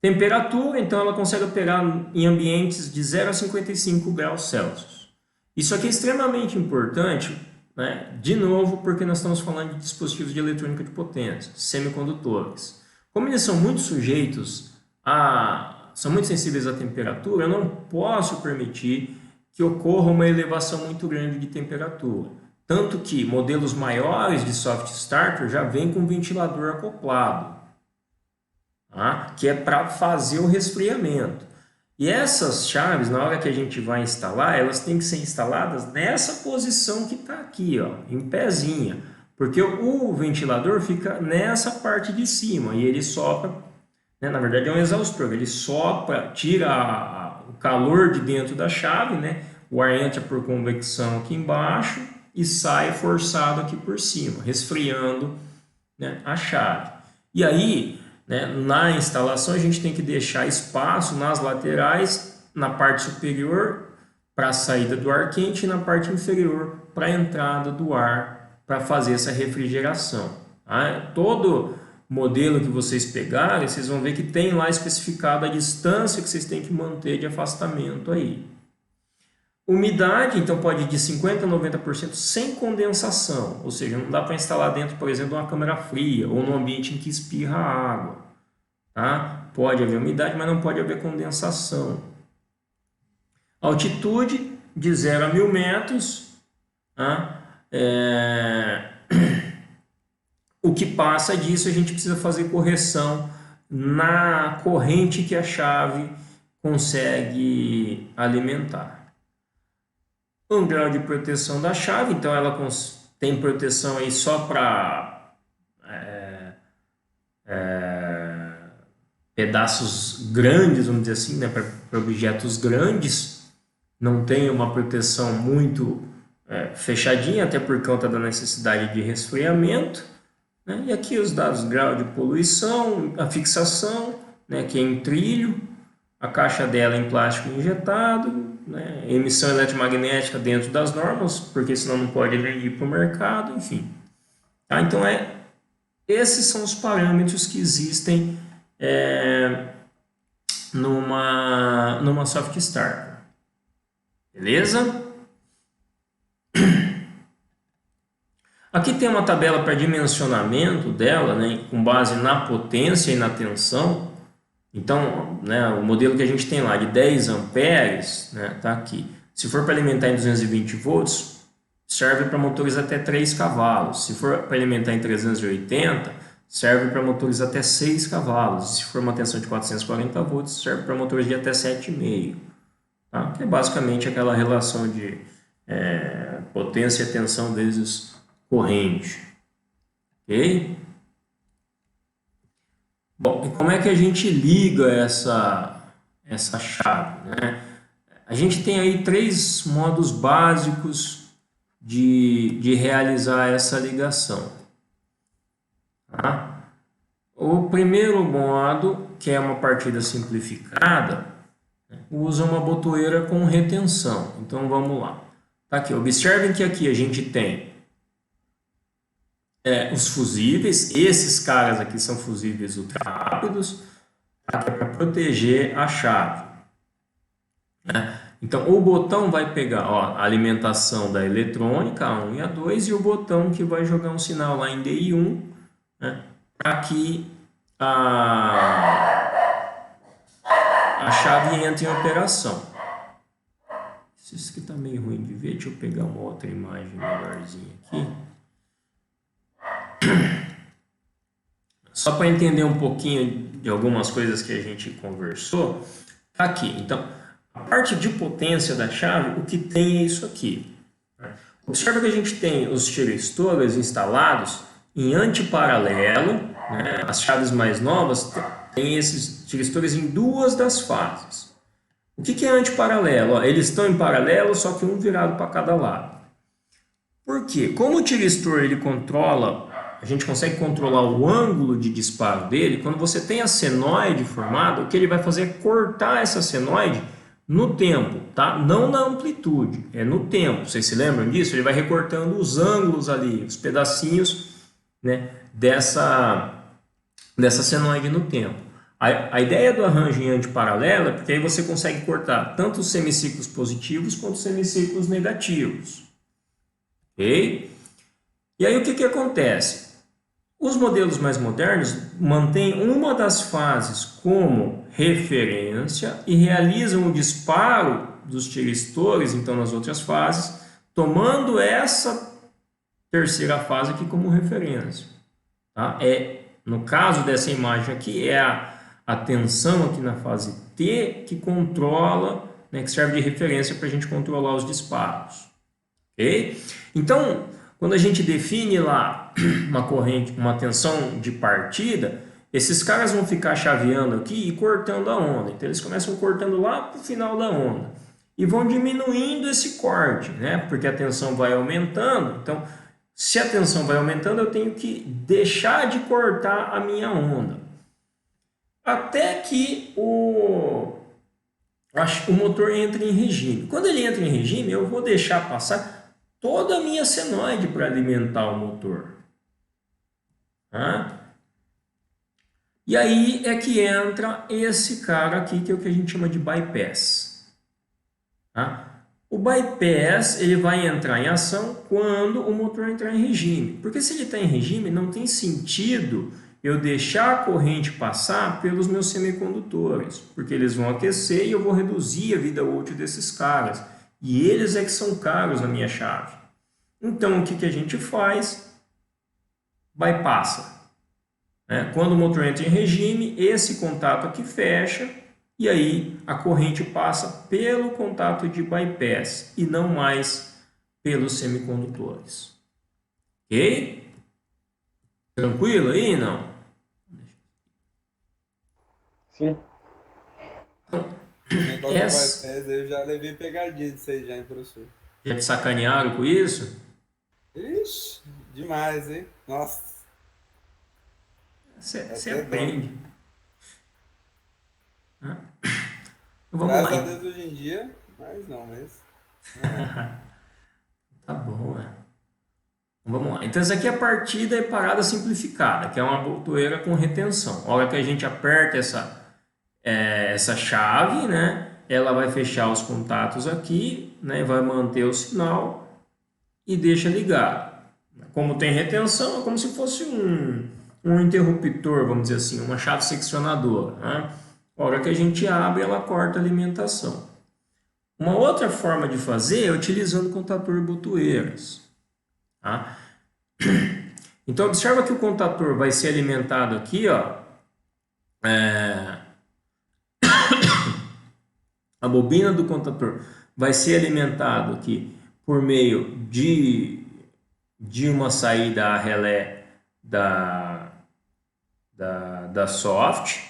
Temperatura, então ela consegue operar em ambientes de 0 a 55 graus Celsius. Isso aqui é extremamente importante, né, de novo, porque nós estamos falando de dispositivos de eletrônica de potência, semicondutores. Como eles são muito são muito sensíveis à temperatura, eu não posso permitir que ocorra uma elevação muito grande de temperatura. Tanto que modelos maiores de soft starter já vêm com ventilador acoplado, tá? Que é para fazer o resfriamento. E essas chaves, na hora que a gente vai instalar, elas têm que ser instaladas nessa posição que está aqui, ó, em pezinha. Porque o ventilador fica nessa parte de cima e ele sopra, né, na verdade é um exaustor, ele sopra, tira o calor de dentro da chave, né, o ar entra por convecção aqui embaixo e sai forçado aqui por cima, resfriando, né, a chave. E aí, né, na instalação a gente tem que deixar espaço nas laterais, na parte superior para a saída do ar quente e na parte inferior para a entrada do ar para fazer essa refrigeração. Tá? Todo modelo que vocês pegarem, vocês vão ver que tem lá especificado a distância que vocês têm que manter de afastamento aí. Umidade, então pode ir de 50% a 90% sem condensação, ou seja, não dá para instalar dentro, por exemplo, de uma câmara fria ou num ambiente em que espirra água. Tá? Pode haver umidade, mas não pode haver condensação. Altitude de 0 a 1000 metros. Tá? O que passa disso, a gente precisa fazer correção na corrente que a chave consegue alimentar. Um grau de proteção da chave, então ela tem proteção aí só para pedaços grandes, vamos dizer assim, né, para objetos grandes. Não tem uma proteção muito fechadinha, até por conta da necessidade de resfriamento, né? E aqui os dados: grau de poluição, a fixação, né, que é em trilho, a caixa dela em plástico injetado, né, emissão eletromagnética dentro das normas, porque senão não pode ir para o mercado, enfim. Tá? Então, esses são os parâmetros que existem numa soft starter. Beleza? Aqui tem uma tabela para dimensionamento dela, né, com base na potência e na tensão. Então, né, o modelo que a gente tem lá de 10 amperes, né, tá aqui. Se for para alimentar em 220 volts, serve para motores até 3 cavalos. Se for para alimentar em 380, serve para motores até 6 cavalos. Se for uma tensão de 440 volts, serve para motores de até 7,5. Tá? Que é basicamente aquela relação de potência e tensão vezes corrente. Ok? Bom, e como é que a gente liga essa chave, né? A gente tem aí 3 modos básicos de realizar essa ligação. Tá? O primeiro modo, que é uma partida simplificada, usa uma botoeira com retenção. Então vamos lá. Tá aqui, observem que aqui a gente tem os fusíveis. Esses caras aqui são fusíveis ultra rápidos, tá? Que é para proteger a chave, né? Então o botão vai pegar, ó, a alimentação da eletrônica A1 e A2 e o botão que vai jogar um sinal lá em DI1, né, para que a chave entre em operação. Isso aqui está meio ruim de ver, deixa eu pegar uma outra imagem melhorzinha aqui. Só para entender um pouquinho de algumas coisas que a gente conversou, tá aqui. Então, a parte de potência da chave, o que tem é isso aqui. Observa que a gente tem os tiristores instalados em antiparalelo, né? As chaves mais novas têm esses tiristores em 2 das fases. O que é antiparalelo? Ó, eles estão em paralelo, só que um virado para cada lado. Por quê? Como o tiristor ele controla a gente consegue controlar o ângulo de disparo dele. Quando você tem a senoide formada, o que ele vai fazer é cortar essa senoide no tempo, tá? Não na amplitude, é no tempo. Vocês se lembram disso? Ele vai recortando os ângulos ali, os pedacinhos, né, dessa senoide no tempo. A ideia do arranjo em antiparalelo é porque aí você consegue cortar tanto os semiciclos positivos quanto os semiciclos negativos. Ok? E aí o que acontece? Os modelos mais modernos mantêm uma das fases como referência e realizam o disparo dos tiristores, então nas outras fases, tomando essa terceira fase aqui como referência. Tá? No caso dessa imagem aqui, é a tensão aqui na fase T que controla, né, que serve de referência para a gente controlar os disparos. Ok? Então, quando a gente define lá uma corrente, uma tensão de partida, esses caras vão ficar chaveando aqui e cortando a onda. Então, eles começam cortando lá para o final da onda e vão diminuindo esse corte, né? Porque a tensão vai aumentando. Então, se a tensão vai aumentando, eu tenho que deixar de cortar a minha onda. Até que o motor entre em regime. Quando ele entra em regime, eu vou deixar passar toda a minha senoide para alimentar o motor. Tá? E aí é que entra esse cara aqui, que é o que a gente chama de bypass. Tá? O bypass ele vai entrar em ação quando o motor entrar em regime. Porque se ele está em regime, não tem sentido eu deixar a corrente passar pelos meus semicondutores. Porque eles vão aquecer e eu vou reduzir a vida útil desses caras. E eles é que são caros na minha chave. Então, o que a gente faz? Bypassa. Quando o motor entra em regime, esse contato aqui fecha e aí a corrente passa pelo contato de bypass e não mais pelos semicondutores. Ok? Tranquilo aí, não? Sim. Eu já levei pegadinha disso aí já, hein, professor? Já te sacanearam com isso? Ixi, demais, hein? Nossa. Você aprende. Vamos Graças lá. a Deus hoje em dia, mas não, mas... Tá bom, né? Vamos lá. Então, essa aqui é a partida e parada simplificada, que é uma botoeira com retenção. A hora que a gente aperta essa chave, né? Ela vai fechar os contatos aqui, né? Vai manter o sinal e deixa ligado. Como tem retenção, é como se fosse um interruptor, vamos dizer assim, uma chave seccionadora. Né? A hora que a gente abre, ela corta a alimentação. Uma outra forma de fazer é utilizando contator botoeiras. Tá? Então, observa que o contator vai ser alimentado aqui, ó. A bobina do contator vai ser alimentado aqui por meio de uma saída a relé da soft,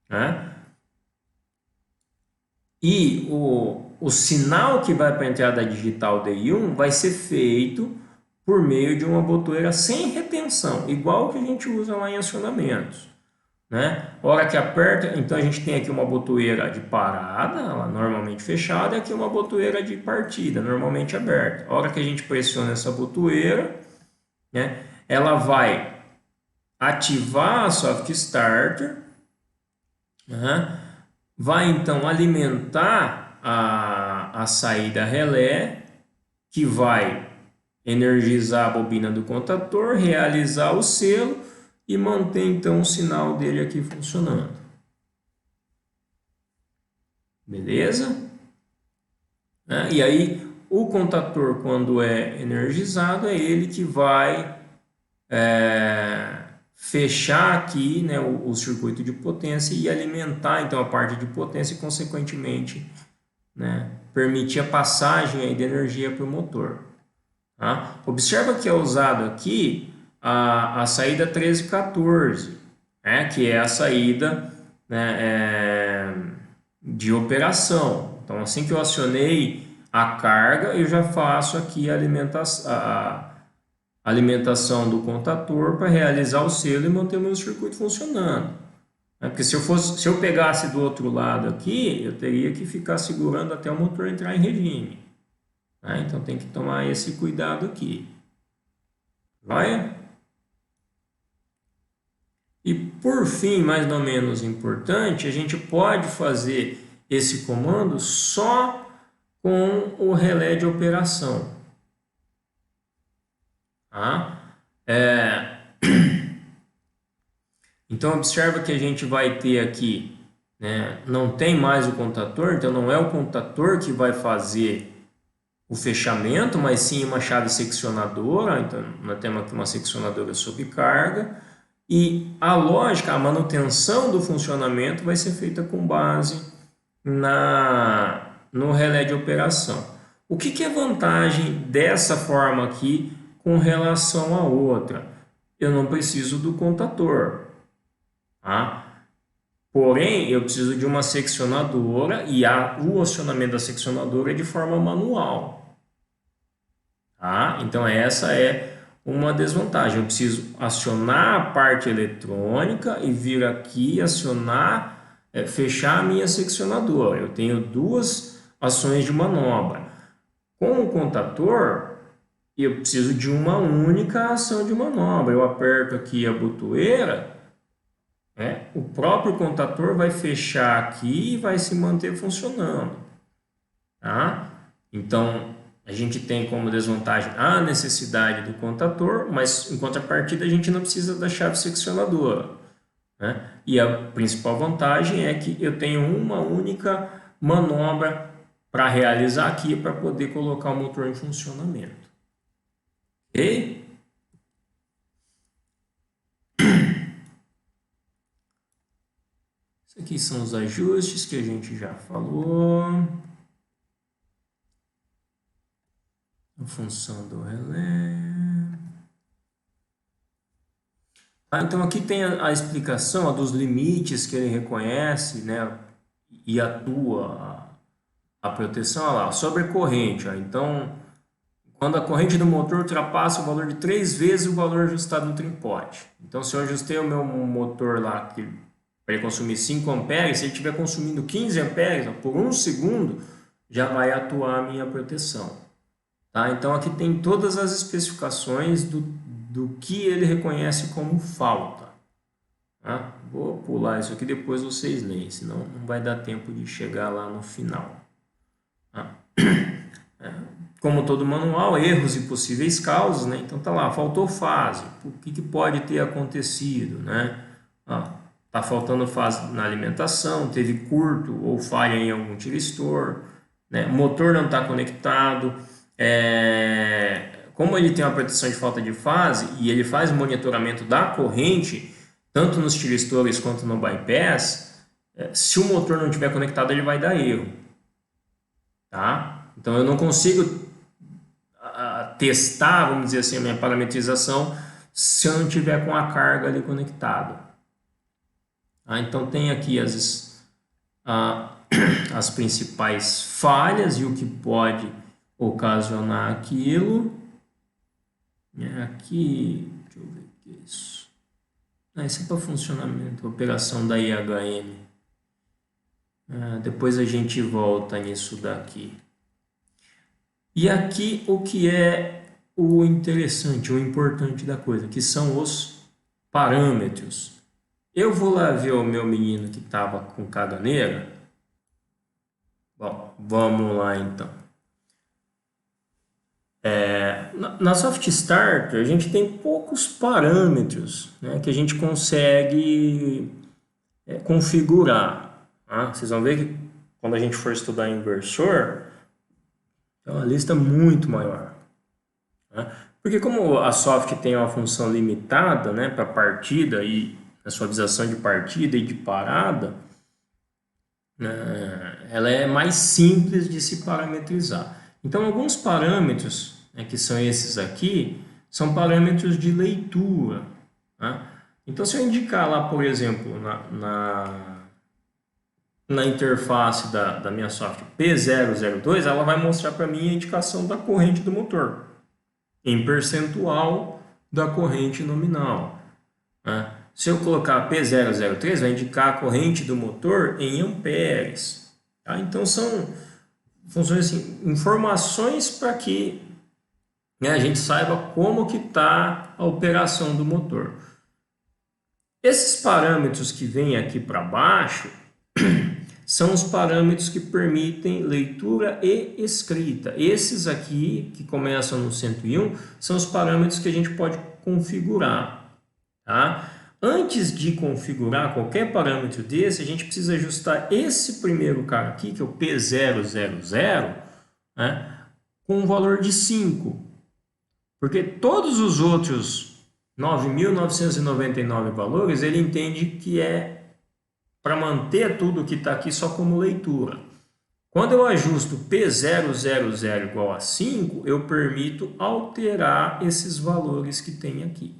né? E o sinal que vai para a entrada digital DI1 vai ser feito por meio de uma botoeira sem retenção, igual que a gente usa lá em acionamentos. Né? A hora que aperta, então a gente tem aqui uma botoeira de parada, ela normalmente fechada, e aqui uma botoeira de partida, normalmente aberta. A hora que a gente pressiona essa botoeira, né, ela vai ativar a soft starter, né, vai então alimentar a saída relé, que vai energizar a bobina do contator, realizar o selo e manter então o sinal dele aqui funcionando. Beleza? E aí o contator, quando é energizado, é ele que vai fechar aqui, né, o circuito de potência e alimentar então a parte de potência e consequentemente, né, permitir a passagem aí de energia para o motor. Tá? Observa que é usado aqui a saída 1314, né, que é a saída, né, de operação. Então, assim que eu acionei a carga, eu já faço aqui a alimentação do contator para realizar o selo e manter o meu circuito funcionando. Porque se eu pegasse do outro lado aqui, eu teria que ficar segurando até o motor entrar em regime. Então tem que tomar esse cuidado aqui. Vai? E por fim, mais ou menos importante, a gente pode fazer esse comando só com o relé de operação. Então observa que a gente vai ter aqui, né, não tem mais o contator, então não é o contator que vai fazer o fechamento, mas sim uma chave seccionadora. Então nós temos aqui uma seccionadora sob carga, e a lógica, a manutenção do funcionamento vai ser feita com base no relé de operação. O que é vantagem dessa forma aqui com relação à outra? Eu não preciso do contator. Porém, eu preciso de uma seccionadora e o acionamento da seccionadora é de forma manual. Então, essa é uma desvantagem. Eu preciso acionar a parte eletrônica e vir aqui acionar, fechar a minha seccionadora. Eu tenho duas ações de manobra. Com o contator, eu preciso de uma única ação de manobra. Eu aperto aqui a botoeira, o próprio contator vai fechar aqui e vai se manter funcionando. Então, a gente tem como desvantagem a necessidade do contator, mas em contrapartida a gente não precisa da chave seccionadora. E a principal vantagem é que eu tenho uma única manobra para realizar aqui para poder colocar o motor em funcionamento. Ok? Esses aqui são os ajustes que a gente já falou. A função do relé. Então aqui tem a explicação dos limites que ele reconhece, né, e atua a proteção. Olha lá, sobre a corrente. Então, quando a corrente do motor ultrapassa o valor de 3 vezes o valor ajustado no trimpote. Então, se eu ajustei o meu motor lá para ele consumir 5 amperes, se ele estiver consumindo 15 amperes, por 1 segundo, já vai atuar a minha proteção. Então, aqui tem todas as especificações do que ele reconhece como falta. Vou pular isso aqui, depois vocês leem, senão não vai dar tempo de chegar lá no final. Como todo manual, erros e possíveis causas, né? Então tá lá, faltou fase. O que pode ter acontecido, né? Tá faltando fase na alimentação, teve curto ou falha em algum tiristor, né? O motor não está conectado. Como ele tem uma proteção de falta de fase e ele faz o monitoramento da corrente, tanto nos tiristores quanto no bypass, se o motor não estiver conectado, ele vai dar erro. Então eu não consigo testar, vamos dizer assim, a minha parametrização se eu não tiver com a carga ali conectada. Então tem aqui as principais falhas e o que pode ocasionar aquilo. Aqui, deixa eu ver o que é isso. Isso é para funcionamento, operação da IHM. Depois a gente volta nisso daqui. E aqui o que é o interessante, o importante da coisa, que são os parâmetros. Eu vou lá ver o meu menino que estava com caganeira. Bom, vamos lá então. Na Soft Start a gente tem poucos parâmetros, né, que a gente consegue configurar. Vocês vão ver que quando a gente for estudar inversor, é uma lista muito maior. Porque como a Soft tem uma função limitada, né, para partida e a suavização de partida e de parada, ela é mais simples de se parametrizar. Então, alguns parâmetros, que são esses aqui, são parâmetros de leitura. Então, se eu indicar lá, por exemplo, na interface da minha software P002, ela vai mostrar para mim a indicação da corrente do motor, em percentual da corrente nominal, né? Se eu colocar P003, vai indicar a corrente do motor em amperes. Tá? Então, são funções assim, informações para que, né, a gente saiba como que está a operação do motor. Esses parâmetros que vêm aqui para baixo são os parâmetros que permitem leitura e escrita. Esses aqui, que começam no 101, são os parâmetros que a gente pode configurar. Tá? Antes de configurar qualquer parâmetro desse, a gente precisa ajustar esse primeiro cara aqui, que é o P000, né, com um valor de 5. Porque todos os outros 9.999 valores, ele entende que é para manter tudo que está aqui só como leitura. Quando eu ajusto P000 igual a 5, eu permito alterar esses valores que tem aqui.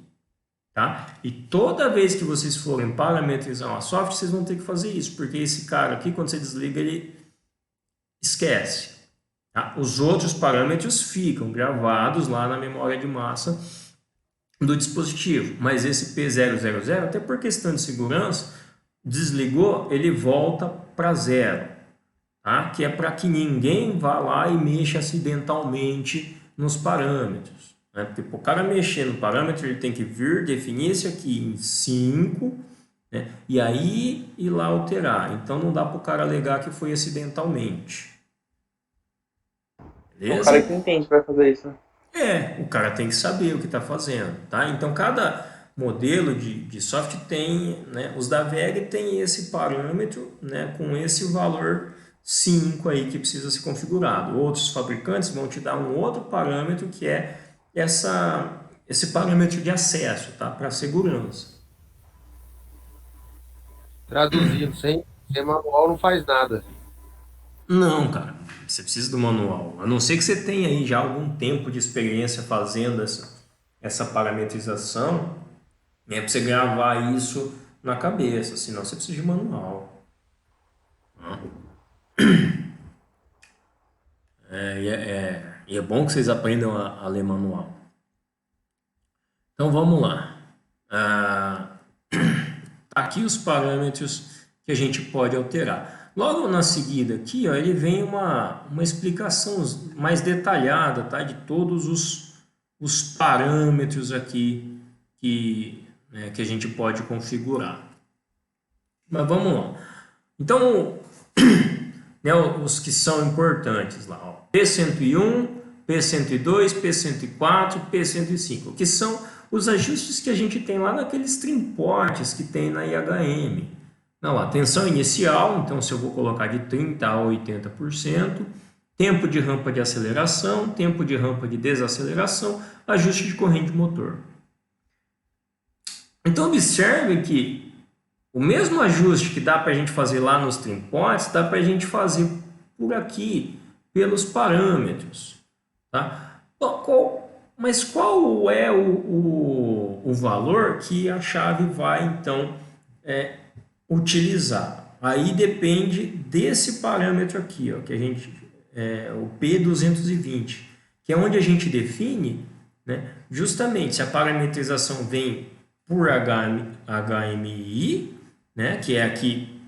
Tá? E toda vez que vocês forem parametrizar uma software, vocês vão ter que fazer isso, porque esse cara aqui, quando você desliga, ele esquece. Tá? Os outros parâmetros ficam gravados lá na memória de massa do dispositivo, mas esse P000, até por questão de segurança, desligou, ele volta para 0, tá? Que é para que ninguém vá lá e mexa acidentalmente nos parâmetros, né? Porque para o cara mexer no parâmetro, ele tem que vir, definir esse aqui em 5, né? E aí ir lá alterar. Então não dá para o cara alegar que foi acidentalmente. Beleza? O cara que entende vai fazer isso. O cara tem que saber o que está fazendo, tá? Então, cada modelo de software tem, né, os da VEG tem esse parâmetro, né, com esse valor 5 aí que precisa ser configurado. Outros fabricantes vão te dar um outro parâmetro que é esse parâmetro de acesso, tá? Para segurança. Traduzindo, sem manual não faz nada. Não, cara, você precisa do manual. A não ser que você tenha aí já algum tempo de experiência fazendo essa parametrização, né, para você gravar isso na cabeça, senão você precisa de manual. E é bom que vocês aprendam a ler manual. Então vamos lá. Aqui os parâmetros que a gente pode alterar. Logo na seguida aqui, ó, ele vem uma explicação mais detalhada, tá, de todos os parâmetros aqui que a gente pode configurar. Mas vamos lá. Então, né, os que são importantes lá, ó, P101, P102, P104, P105, que são os ajustes que a gente tem lá naqueles trimportes que tem na IHM. Não, a tensão inicial, então se eu vou colocar de 30% a 80%, tempo de rampa de aceleração, tempo de rampa de desaceleração, ajuste de corrente motor. Então observe que o mesmo ajuste que dá para a gente fazer lá nos trimportes, dá para a gente fazer por aqui, pelos parâmetros. Tá? Mas qual é o valor que a chave vai então utilizar? Aí depende desse parâmetro aqui, ó, que a gente o P220, que é onde a gente define, né, justamente se a parametrização vem por HMI, né, que é aqui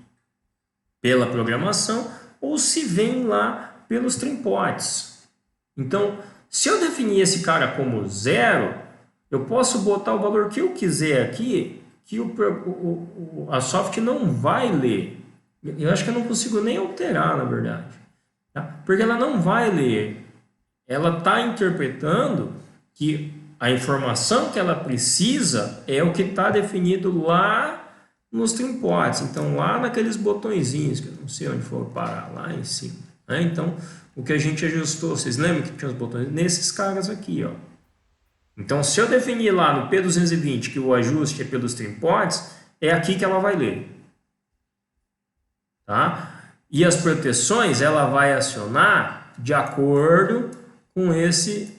pela programação, ou se vem lá pelos trimportes. Então, se eu definir esse cara como 0, eu posso botar o valor que eu quiser aqui, que a software não vai ler. Eu acho que eu não consigo nem alterar, na verdade. Tá? Porque ela não vai ler. Ela está interpretando que a informação que ela precisa é o que está definido lá nos trimportes. Então, lá naqueles botõezinhos, que eu não sei onde for parar, lá em cima. Né? Então, o que a gente ajustou, vocês lembram que tinha os botões? Nesses caras aqui, ó. Então, se eu definir lá no P220 que o ajuste é pelos trimportes, é aqui que ela vai ler. Tá? E as proteções ela vai acionar de acordo com esses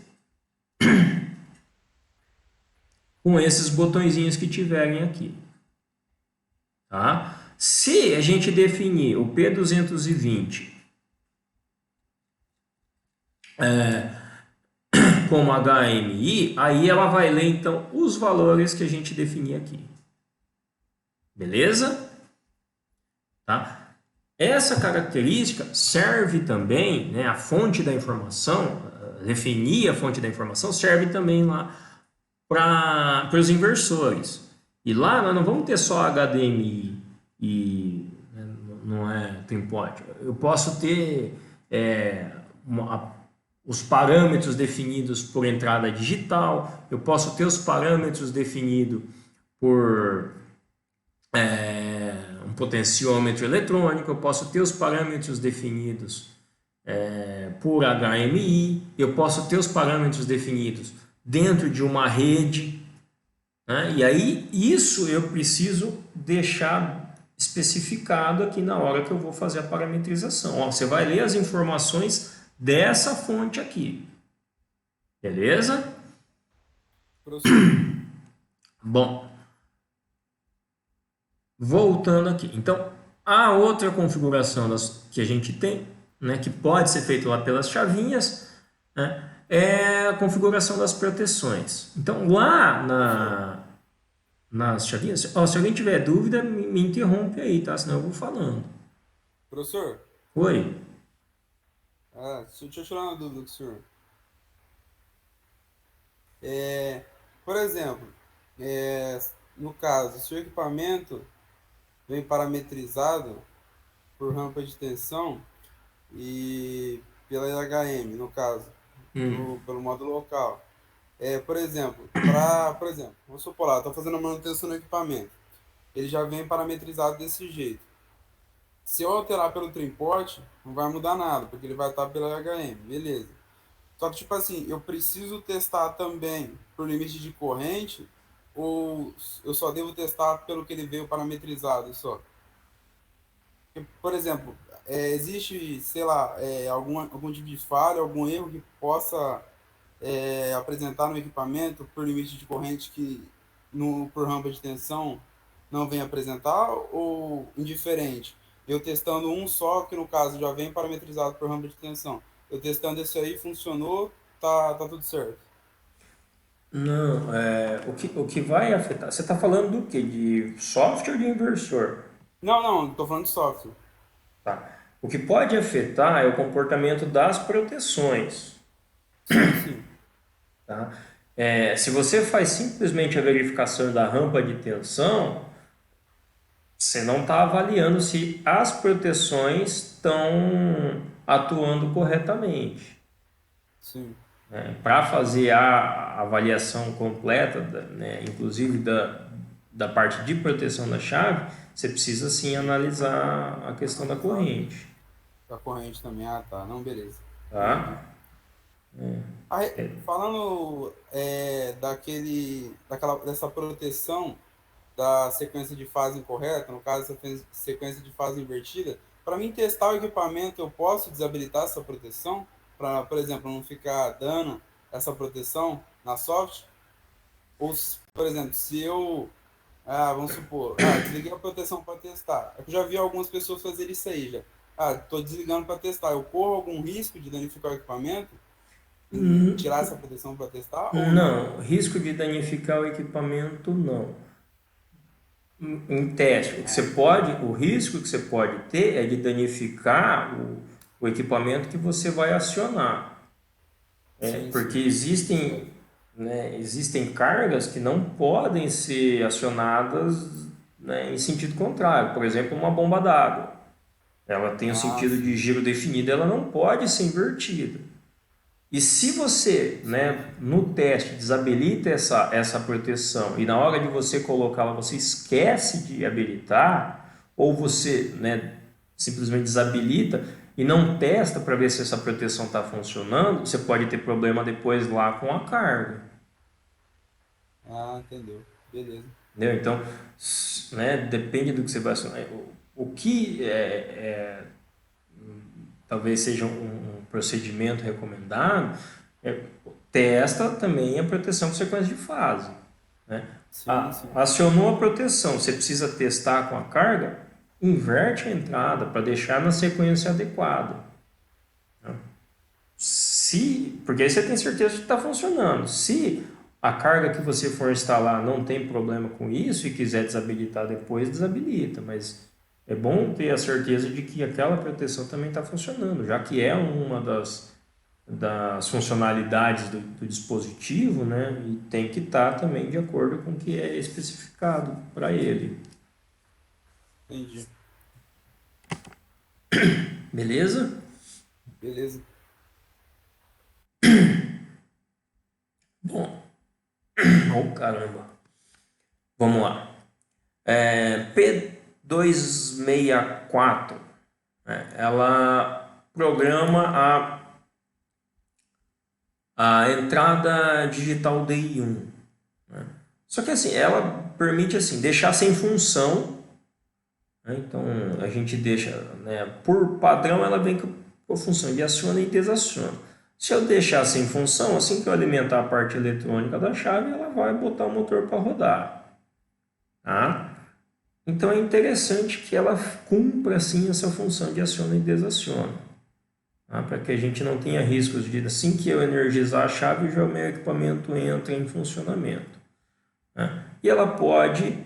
botõezinhos que tiverem aqui. Tá? Se a gente definir o P220 como HMI, aí ela vai ler então os valores que a gente definir aqui. Beleza? Tá? Essa característica serve também, né, a fonte da informação, definir a fonte da informação, serve também lá para os inversores. E lá nós não vamos ter só HDMI e né, não é pinpoint. Eu posso ter os parâmetros definidos por entrada digital, eu posso ter os parâmetros definidos por um potenciômetro eletrônico, eu posso ter os parâmetros definidos por HMI, eu posso ter os parâmetros definidos dentro de uma rede, né? E aí isso eu preciso deixar especificado aqui na hora que eu vou fazer a parametrização. Ó, você vai ler as informações dessa fonte aqui, beleza? Bom, voltando aqui, então a outra configuração que a gente tem, né, que pode ser feita lá pelas chavinhas, né, é a configuração das proteções. Então lá nas chavinhas, ó, se alguém tiver dúvida, me interrompe aí, tá? Senão eu vou falando. Professor, Oi? deixa eu tirar uma dúvida do senhor. Por exemplo, no caso, se o equipamento vem parametrizado por rampa de tensão e pela IHM, no caso, pelo módulo local. Por exemplo, vamos supor lá, estou fazendo a manutenção no equipamento. Ele já vem parametrizado desse jeito. Se eu alterar pelo trimport, não vai mudar nada, porque ele vai estar pela IHM, beleza. Só que, tipo assim, eu preciso testar também por limite de corrente, ou eu só devo testar pelo que ele veio parametrizado só? Por exemplo, existe, sei lá, algum tipo de falha, algum erro que possa apresentar no equipamento por limite de corrente que por rampa de tensão não vem apresentar, ou indiferente? Eu testando um só, que no caso já vem parametrizado por rampa de tensão. Eu testando esse aí, funcionou, tá tudo certo. Não, o que vai afetar... Você está falando do quê? De software ou de inversor? Não, estou falando de software. Tá. O que pode afetar é o comportamento das proteções. Sim. Tá? Se você faz simplesmente a verificação da rampa de tensão, você não está avaliando se as proteções estão atuando corretamente. Sim. Para fazer a avaliação completa, né, inclusive da parte de proteção da chave, você precisa sim analisar a questão da corrente. Da corrente também, tá. Não, beleza. Tá? Falando dessa proteção da sequência de fase incorreta, no caso, essa sequência de fase invertida, para mim testar o equipamento, eu posso desabilitar essa proteção? Para, por exemplo, não ficar dando essa proteção na soft? Ou, por exemplo, se eu, vamos supor, desliguei a proteção para testar. Eu já vi algumas pessoas fazerem isso aí já. Estou desligando para testar. Eu corro algum risco de danificar o equipamento? Tirar essa proteção para testar? Ou Não, risco de danificar o equipamento não. Em teste, o risco que você pode ter é de danificar o equipamento que você vai acionar. Porque existem cargas que não podem ser acionadas, né, em sentido contrário. Por exemplo, uma bomba d'água. Ela tem um sentido de giro definido, ela não pode ser invertida. E se você, né, no teste desabilita essa proteção e na hora de você colocá-la você esquece de habilitar, ou você, né, simplesmente desabilita e não testa para ver se essa proteção está funcionando, você pode ter problema depois lá com a carga. Entendeu. Beleza. Entendeu? Então, né, depende do que você vai acionar. O que talvez seja um procedimento recomendado, testa também a proteção por sequência de fase. Né? Sim. Acionou a proteção, você precisa testar com a carga, inverte a entrada para deixar na sequência adequada. Se Porque aí você tem certeza que está funcionando. Se a carga que você for instalar não tem problema com isso e quiser desabilitar depois, desabilita. Mas é bom ter a certeza de que aquela proteção também está funcionando, já que é uma das funcionalidades do dispositivo, né? E tem que estar também de acordo com o que é especificado para ele. Entendi. Beleza? Beleza. Bom, oh caramba. Vamos lá. P264, né? Ela programa a entrada digital DI1, né? Só que assim, ela permite assim, deixar sem função, né? Então a gente deixa, né, por padrão ela vem com a função de aciona e desaciona. Se eu deixar sem função, assim que eu alimentar a parte eletrônica da chave, ela vai botar o motor para rodar, tá? Então é interessante que ela cumpra assim essa função de aciona e desaciona, tá? Para que a gente não tenha riscos de, assim que eu energizar a chave, já o meu equipamento entra em funcionamento, né? E ela pode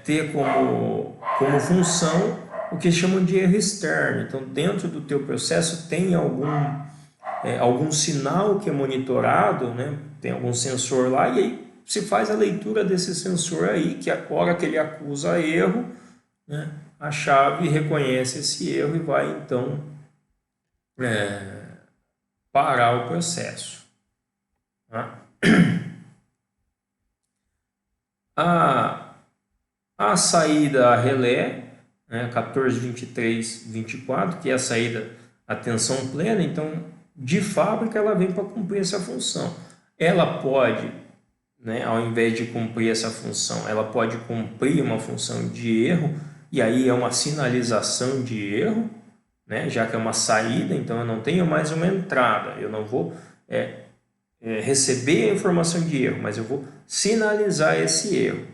ter como função o que chamam de erro externo. Então, dentro do teu processo tem algum sinal que é monitorado, né? Tem algum sensor lá, e aí se faz a leitura desse sensor aí, que a hora que ele acusa erro, né, a chave reconhece esse erro e vai então parar o processo, tá? A saída relé, né, 142324, que é a saída a tensão plena, então de fábrica ela vem para cumprir essa função. Ela pode, né, ao invés de cumprir essa função, ela pode cumprir uma função de erro, e aí é uma sinalização de erro, né, já que é uma saída, então eu não tenho mais uma entrada, eu não vou receber a informação de erro, mas eu vou sinalizar esse erro.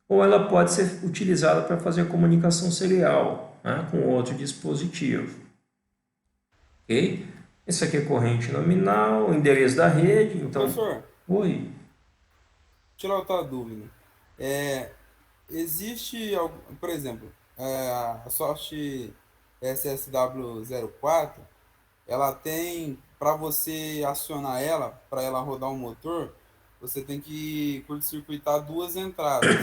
Ou ela pode ser utilizada para fazer a comunicação serial, né, com outro dispositivo. Ok? Esse aqui é corrente nominal, o endereço da rede. Então, Professor, oi. tirar outra dúvida. Existe, por exemplo, a Soft SSW04, ela tem, para você acionar ela, para ela rodar o motor, você tem que curto-circuitar duas entradas.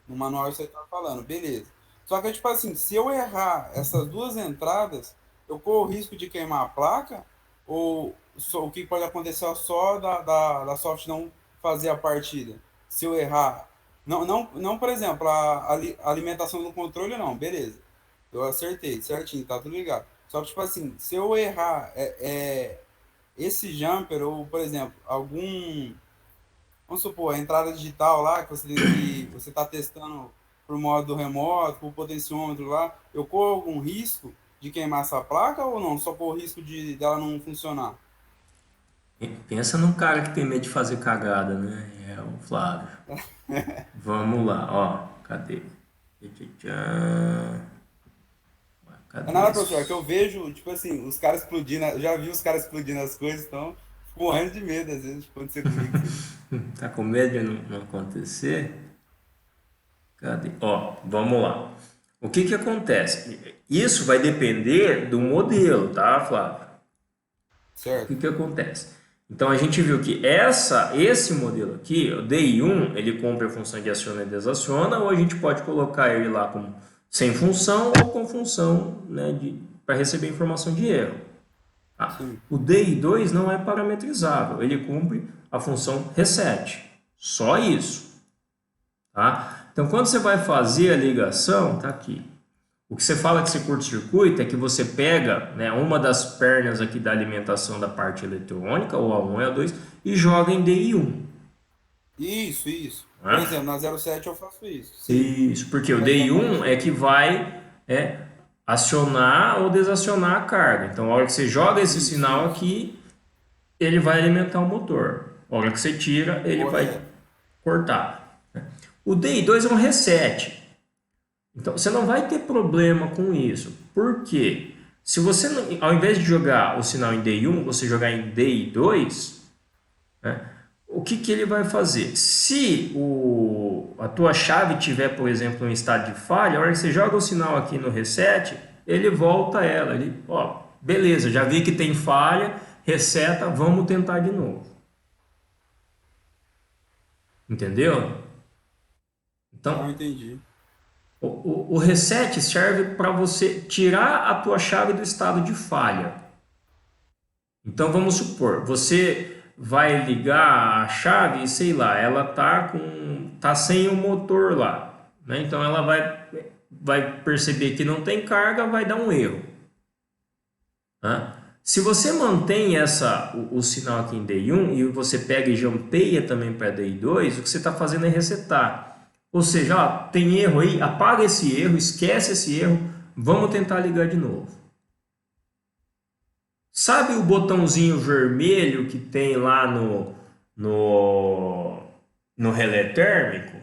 No manual você está falando, beleza. Só que, tipo assim, se eu errar essas duas entradas, eu corro o risco de queimar a placa? Ou o que pode acontecer é só da Soft não fazer a partida? Se eu errar. Não, por exemplo, a alimentação do controle, não, beleza. Eu acertei, certinho, tá tudo ligado. Só que, tipo assim, se eu errar esse jumper, ou, por exemplo, vamos supor, a entrada digital lá, que você está testando por modo remoto, por potenciômetro lá, eu corro algum risco de queimar essa placa ou não? Só corro risco dela não funcionar? Pensa num cara que tem medo de fazer cagada, né? É o Flávio. Vamos lá, ó. Cadê? É nada, professor, é que eu vejo, tipo assim, os caras explodindo, eu já vi os caras explodindo as coisas, então fico morrendo de medo, às vezes, de acontecer comigo. Tá com medo de não acontecer? Cadê? Ó, vamos lá. O que acontece? Isso vai depender do modelo, tá, Flávio? Certo. O que acontece? Então a gente viu que esse modelo aqui, o DI1, ele cumpre a função de aciona e desaciona, ou a gente pode colocar ele lá como sem função ou com função, né, para receber informação de erro. Tá? O DI2 não é parametrizável, ele cumpre a função reset, só isso. Tá? Então quando você vai fazer a ligação, tá aqui. O que você fala que você curto-circuita é que você pega, né, uma das pernas aqui da alimentação da parte eletrônica, ou A1 e A2, e joga em DI1. Isso. Ah. Por exemplo, na 07 eu faço isso. Sim. Isso, porque o DI1 é que vai acionar ou desacionar a carga. Então, a hora que você joga esse sinal aqui, ele vai alimentar o motor. A hora que você tira, ele vai cortar. O DI2 é um reset. Então, você não vai ter problema com isso. Por quê? Se você, ao invés de jogar o sinal em DI1, você jogar em DI2, né, o que ele vai fazer? Se a tua chave tiver, por exemplo, em estado de falha, a hora que você joga o sinal aqui no reset, ele volta ela. Ele, ó, beleza, já vi que tem falha, reseta, vamos tentar de novo. Entendeu? Então, Não entendi. o reset serve para você tirar a tua chave do estado de falha. Então vamos supor, você vai ligar a chave e sei lá, ela tá sem o motor lá, né? Então ela vai perceber que não tem carga, vai dar um erro, né? Se você mantém o sinal aqui em DI1 e você pega e jampeia também para DI2, o que você está fazendo é resetar. Ou seja, ó, tem erro aí, apaga esse erro, esquece esse erro, vamos tentar ligar de novo. Sabe o botãozinho vermelho que tem lá no relé térmico?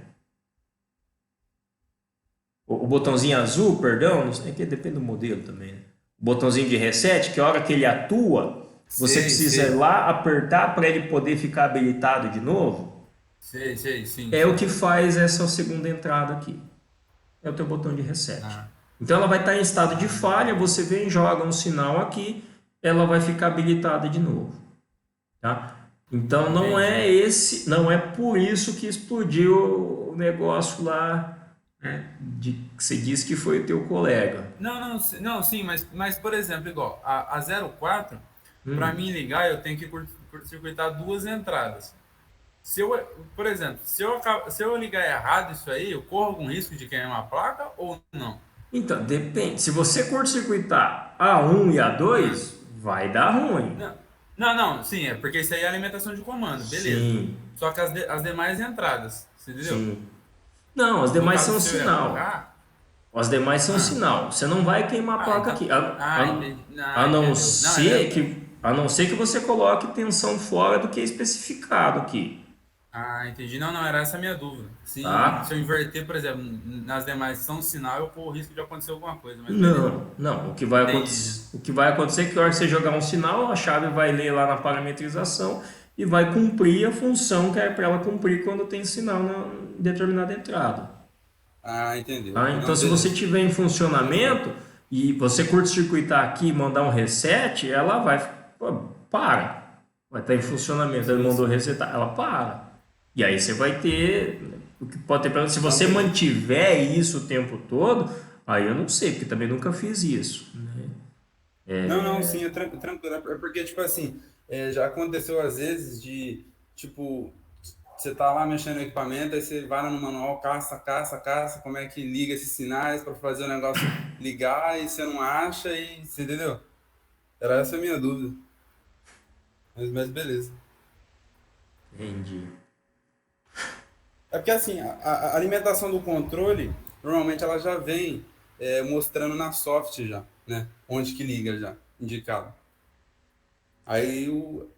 O botãozinho azul, perdão, não sei, que depende do modelo também, né? O botãozinho de reset, que a hora que ele atua, você precisa ir lá apertar para ele poder ficar habilitado de novo. Sim. É o que faz essa segunda entrada aqui. É o teu botão de reset. Então ela vai estar em estado de falha, você vem, joga um sinal aqui, ela vai ficar habilitada de novo, tá? Então não é por isso que explodiu o negócio lá, né, que você disse que foi o teu colega. Não, sim, mas por exemplo, igual a 04, para mim ligar, eu tenho que curto-circuitar duas entradas. Por exemplo, se eu ligar errado isso aí, eu corro algum risco de queimar a placa ou não? Então, depende. Se você curto-circuitar A1 e A2, vai dar ruim. Não, sim, é porque isso aí é alimentação de comando, beleza. Sim. Só que as demais entradas, você entendeu? Sim. Não, as demais são sinal. As demais são sinal. Você não vai queimar a placa aqui. A não ser que você coloque tensão fora do que é especificado aqui. Entendi. Não, era essa a minha dúvida. Sim, Tá. se eu inverter, por exemplo, nas demais são sinal, eu corro o risco de acontecer alguma coisa. Mas Não. O que vai acontecer é que na hora que você jogar um sinal, a chave vai ler lá na parametrização e vai cumprir a função que é para ela cumprir quando tem sinal na determinada entrada. Entendeu. Então, se você tiver em funcionamento e você curto-circuitar aqui e mandar um reset, ela para. Vai estar em funcionamento, ele mandou resetar, ela para. E aí você vai ter, o que pode ter problema, se você mantiver isso o tempo todo, aí eu não sei, porque também nunca fiz isso, né? Não, sim, é tranquilo. É porque, tipo assim, já aconteceu às vezes de, tipo, você tá lá mexendo no equipamento, aí você vai no manual, caça, como é que liga esses sinais para fazer o negócio ligar, e você não acha, e você entendeu? Era essa a minha dúvida. Mas beleza. Entendi. É porque assim, a alimentação do controle, normalmente ela já vem mostrando na soft já, né? Onde que liga já, indicado. Aí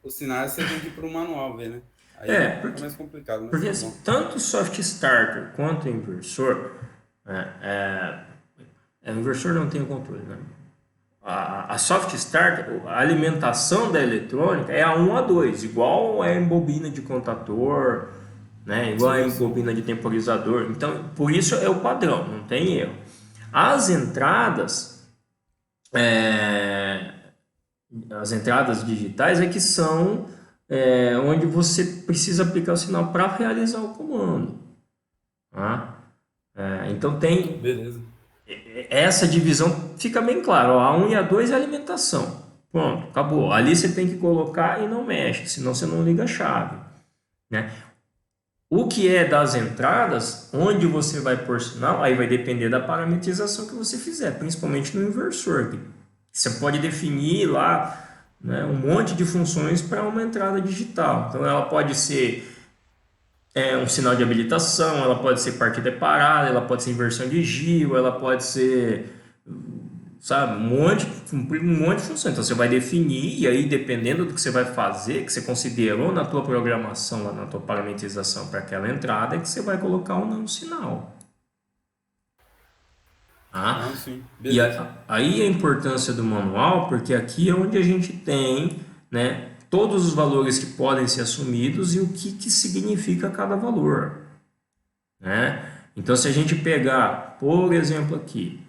os sinais você tem que ir para o manual ver, né? Aí é mais complicado, né? Porque assim, tanto o soft starter quanto o inversor, o inversor não tem o controle, né? A soft starter, a alimentação da eletrônica é a 1 a 2, igual é em bobina de contator, né? Igual é em bobina de temporizador. Então, por isso é o padrão, não tem erro. As entradas digitais é que são onde você precisa aplicar o sinal para realizar o comando. Tá? Então tem... Beleza. Essa divisão fica bem clara. A 1 e a 2 é alimentação. Pronto, acabou. Ali você tem que colocar e não mexe, senão você não liga a chave, né? O que é das entradas, onde você vai pôr sinal, aí vai depender da parametrização que você fizer, principalmente no inversor. Você pode definir lá, né, um monte de funções para uma entrada digital. Então ela pode ser um sinal de habilitação, ela pode ser partida parada, ela pode ser inversão de giro, ela pode ser, sabe, cumprir um monte de funções. Então você vai definir e aí dependendo do que você vai fazer, que você considerou na tua programação, lá na tua parametrização para aquela entrada, é que você vai colocar ou não o sinal. Tá? Ah, sim. E Beleza. aí a importância do manual, porque aqui é onde a gente tem, né, todos os valores que podem ser assumidos e o que significa cada valor, né? Então, se a gente pegar, por exemplo, aqui,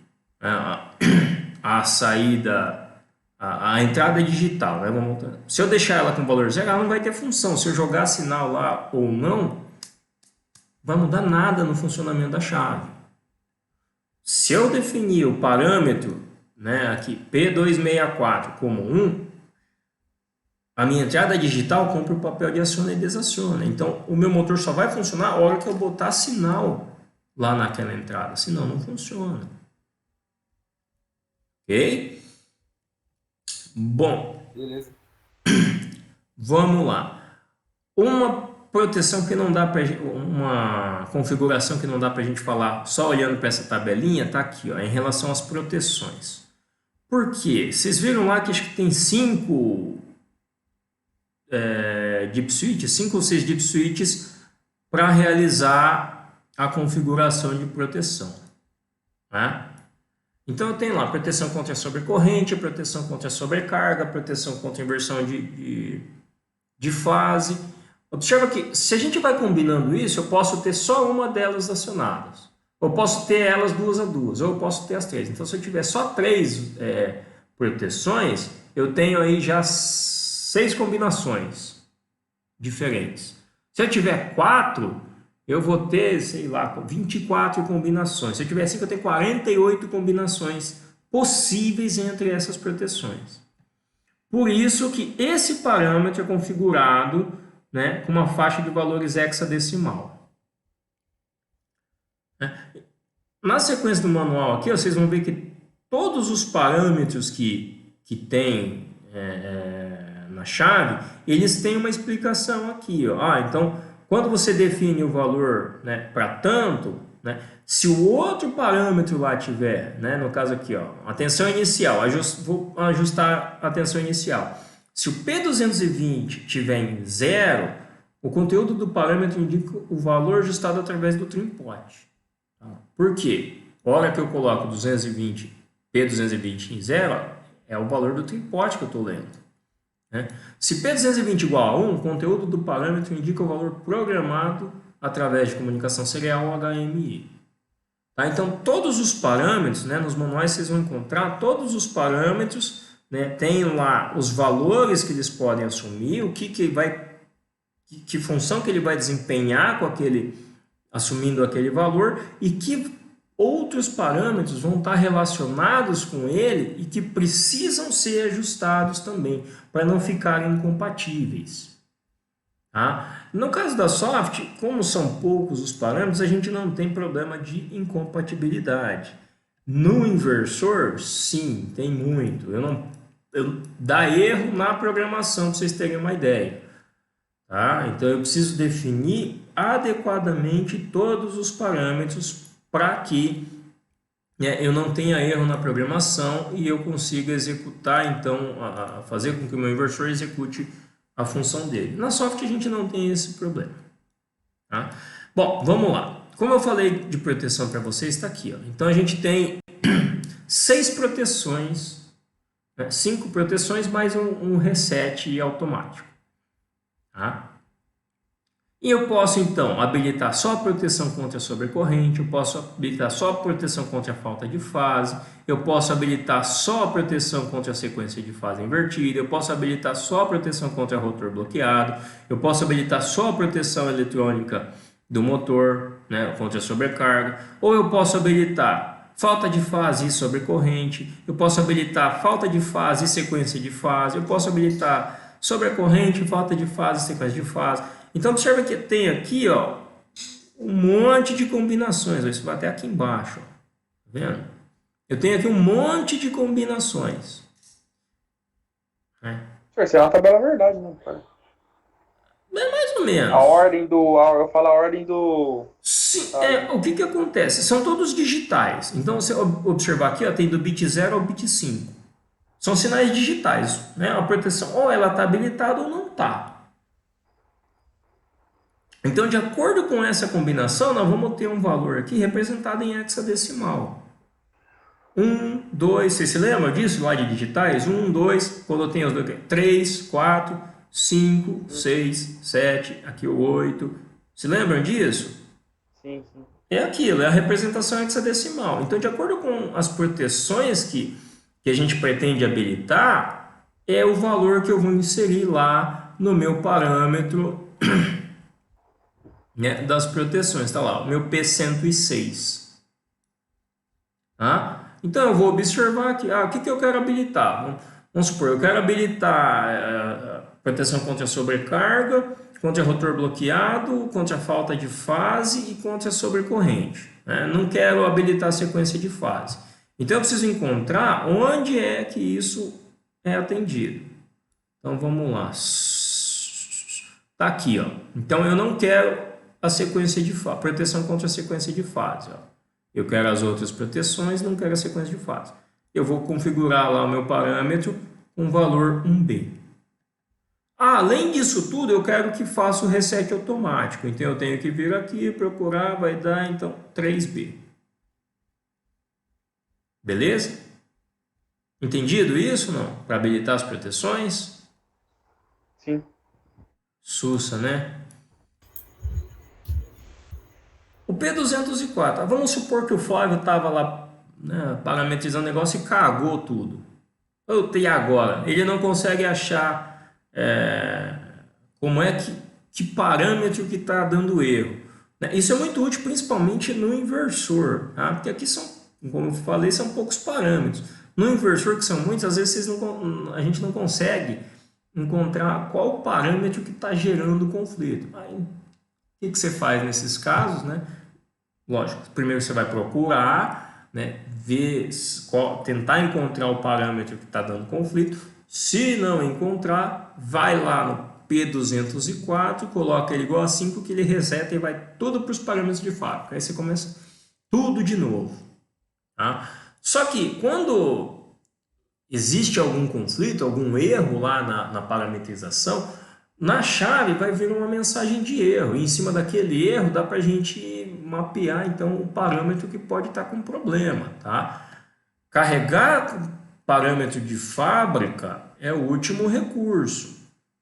a saída, a entrada digital, né? Se eu deixar ela com valor zero, ela não vai ter função. Se eu jogar sinal lá ou não, vai mudar nada no funcionamento da chave. Se eu definir o parâmetro, né, aqui, P264 como 1, a minha entrada digital cumpre o papel de aciona e desaciona. Então, o meu motor só vai funcionar a hora que eu botar sinal lá naquela entrada, senão não funciona. Ok? Bom, Beleza. vamos lá. Uma proteção que não dá para uma configuração que não dá para a gente falar só olhando para essa tabelinha, tá aqui, ó, em relação às proteções. Por quê? Vocês viram lá que acho que tem 5 deep switches, 5 ou 6 deep switches para realizar a configuração de proteção, né? Então eu tenho lá proteção contra sobrecorrente, proteção contra sobrecarga, proteção contra inversão de fase. Observa que se a gente vai combinando isso, eu posso ter só uma delas acionadas. Eu posso ter elas duas a duas, ou eu posso ter as 3. Então, se eu tiver só 3 proteções, eu tenho aí já 6 combinações diferentes. Se eu tiver 4, eu vou ter, sei lá, 24 combinações. Se eu tiver 5, eu tenho 48 combinações possíveis entre essas proteções. Por isso que esse parâmetro é configurado, né, com uma faixa de valores hexadecimal. Na sequência do manual aqui, vocês vão ver que todos os parâmetros que tem na chave, eles têm uma explicação aqui. Ó. Então, quando você define o valor, né, para tanto, né, se o outro parâmetro lá tiver, né, no caso aqui, ó, a tensão inicial, vou ajustar a tensão inicial. Se o P220 tiver em 0, o conteúdo do parâmetro indica o valor ajustado através do trim pot. Por quê? A hora que eu coloco 220, P220 em 0, é o valor do trim pot que eu estou lendo. Né? Se P220 igual a 1, o conteúdo do parâmetro indica o valor programado através de comunicação serial ou HMI. Tá? Então, todos os parâmetros, né, nos manuais vocês vão encontrar todos os parâmetros, né, tem lá os valores que eles podem assumir, que função que ele vai desempenhar com assumindo aquele valor e que outros parâmetros vão estar relacionados com ele e que precisam ser ajustados também para não ficarem incompatíveis. Tá? No caso da soft, como são poucos os parâmetros, a gente não tem problema de incompatibilidade. No inversor, sim, tem muito. Dá erro na programação, para vocês terem uma ideia. Tá? Então, eu preciso definir adequadamente todos os parâmetros para que eu não tenha erro na programação e eu consiga executar, então, fazer com que o meu inversor execute a função dele. Na soft, a gente não tem esse problema. Tá? Bom, vamos lá. Como eu falei de proteção para vocês, está aqui. Ó. Então, a gente tem 6 proteções, né? 5 proteções mais um reset automático. Tá? E eu posso, então, habilitar só a proteção contra a sobrecorrente, eu posso habilitar só a proteção contra a falta de fase, eu posso habilitar só a proteção contra a sequência de fase invertida, eu posso habilitar só a proteção contra rotor bloqueado, eu posso habilitar só a proteção eletrônica do motor, né, contra a sobrecarga, ou eu posso habilitar falta de fase e sobrecorrente, eu posso habilitar falta de fase e sequência de fase, eu posso habilitar sobrecorrente, falta de fase e sequência de fase. Então, observa que tem aqui, ó, um monte de combinações. Isso vai até aqui embaixo. Ó. Tá vendo? Eu tenho aqui um monte de combinações. Essa é uma tabela verdade, né, cara? É mais ou menos. Eu falo a ordem do... Sim, o que acontece? São todos digitais. Então, você observar aqui, ó, tem do bit 0 ao bit 5. São sinais digitais. Né? A proteção ou ela está habilitada ou não está. Então, de acordo com essa combinação, nós vamos ter um valor aqui representado em hexadecimal. 1, 2, você se lembra disso lá de digitais? 1, 2, quando eu tenho os dois, 3, 4, 5, 6, 7, aqui o 8. Se lembram disso? Sim, sim. É aquilo, é a representação hexadecimal. Então, de acordo com as proteções que a gente pretende habilitar, é o valor que eu vou inserir lá no meu parâmetro, né, das proteções. Está lá, o meu P106. Tá? Então, eu vou observar aqui, o que eu quero habilitar? Vamos supor, eu quero habilitar proteção contra sobrecarga, contra rotor bloqueado, contra falta de fase e contra sobrecorrente. Né? Não quero habilitar a sequência de fase. Então, eu preciso encontrar onde é que isso é atendido. Então, vamos lá. Está aqui, ó. Então, eu não quero a sequência de fase, proteção contra a sequência de fase. Ó. Eu quero as outras proteções, não quero a sequência de fase. Eu vou configurar lá o meu parâmetro com valor 1B. Além disso tudo, eu quero que faça o reset automático. Então, eu tenho que vir aqui, procurar, vai dar, então, 3B. Beleza? Entendido isso, não? Para habilitar as proteções? Sim. Sussa, né? O P204. Vamos supor que o Flávio estava lá, né, parametrizando o negócio e cagou tudo. E agora? Ele não consegue achar como é que parâmetro que está dando erro. Isso é muito útil, principalmente no inversor, tá? Porque aqui são, como eu falei, são poucos parâmetros. No inversor, que são muitos, às vezes a gente não consegue encontrar qual o parâmetro que está gerando o conflito. Aí, o que você faz nesses casos, né? Lógico, primeiro você vai procurar, né, ver, tentar encontrar o parâmetro que está dando conflito. Se não encontrar, vai lá no P204, coloca ele igual a 5, que ele reseta e vai tudo para os parâmetros de fábrica. Aí você começa tudo de novo. Tá? Só que quando existe algum conflito, algum erro lá na parametrização, na chave vai vir uma mensagem de erro. E em cima daquele erro dá para a gente mapear então o parâmetro que pode estar com problema. Tá? Carregar parâmetro de fábrica é o último recurso.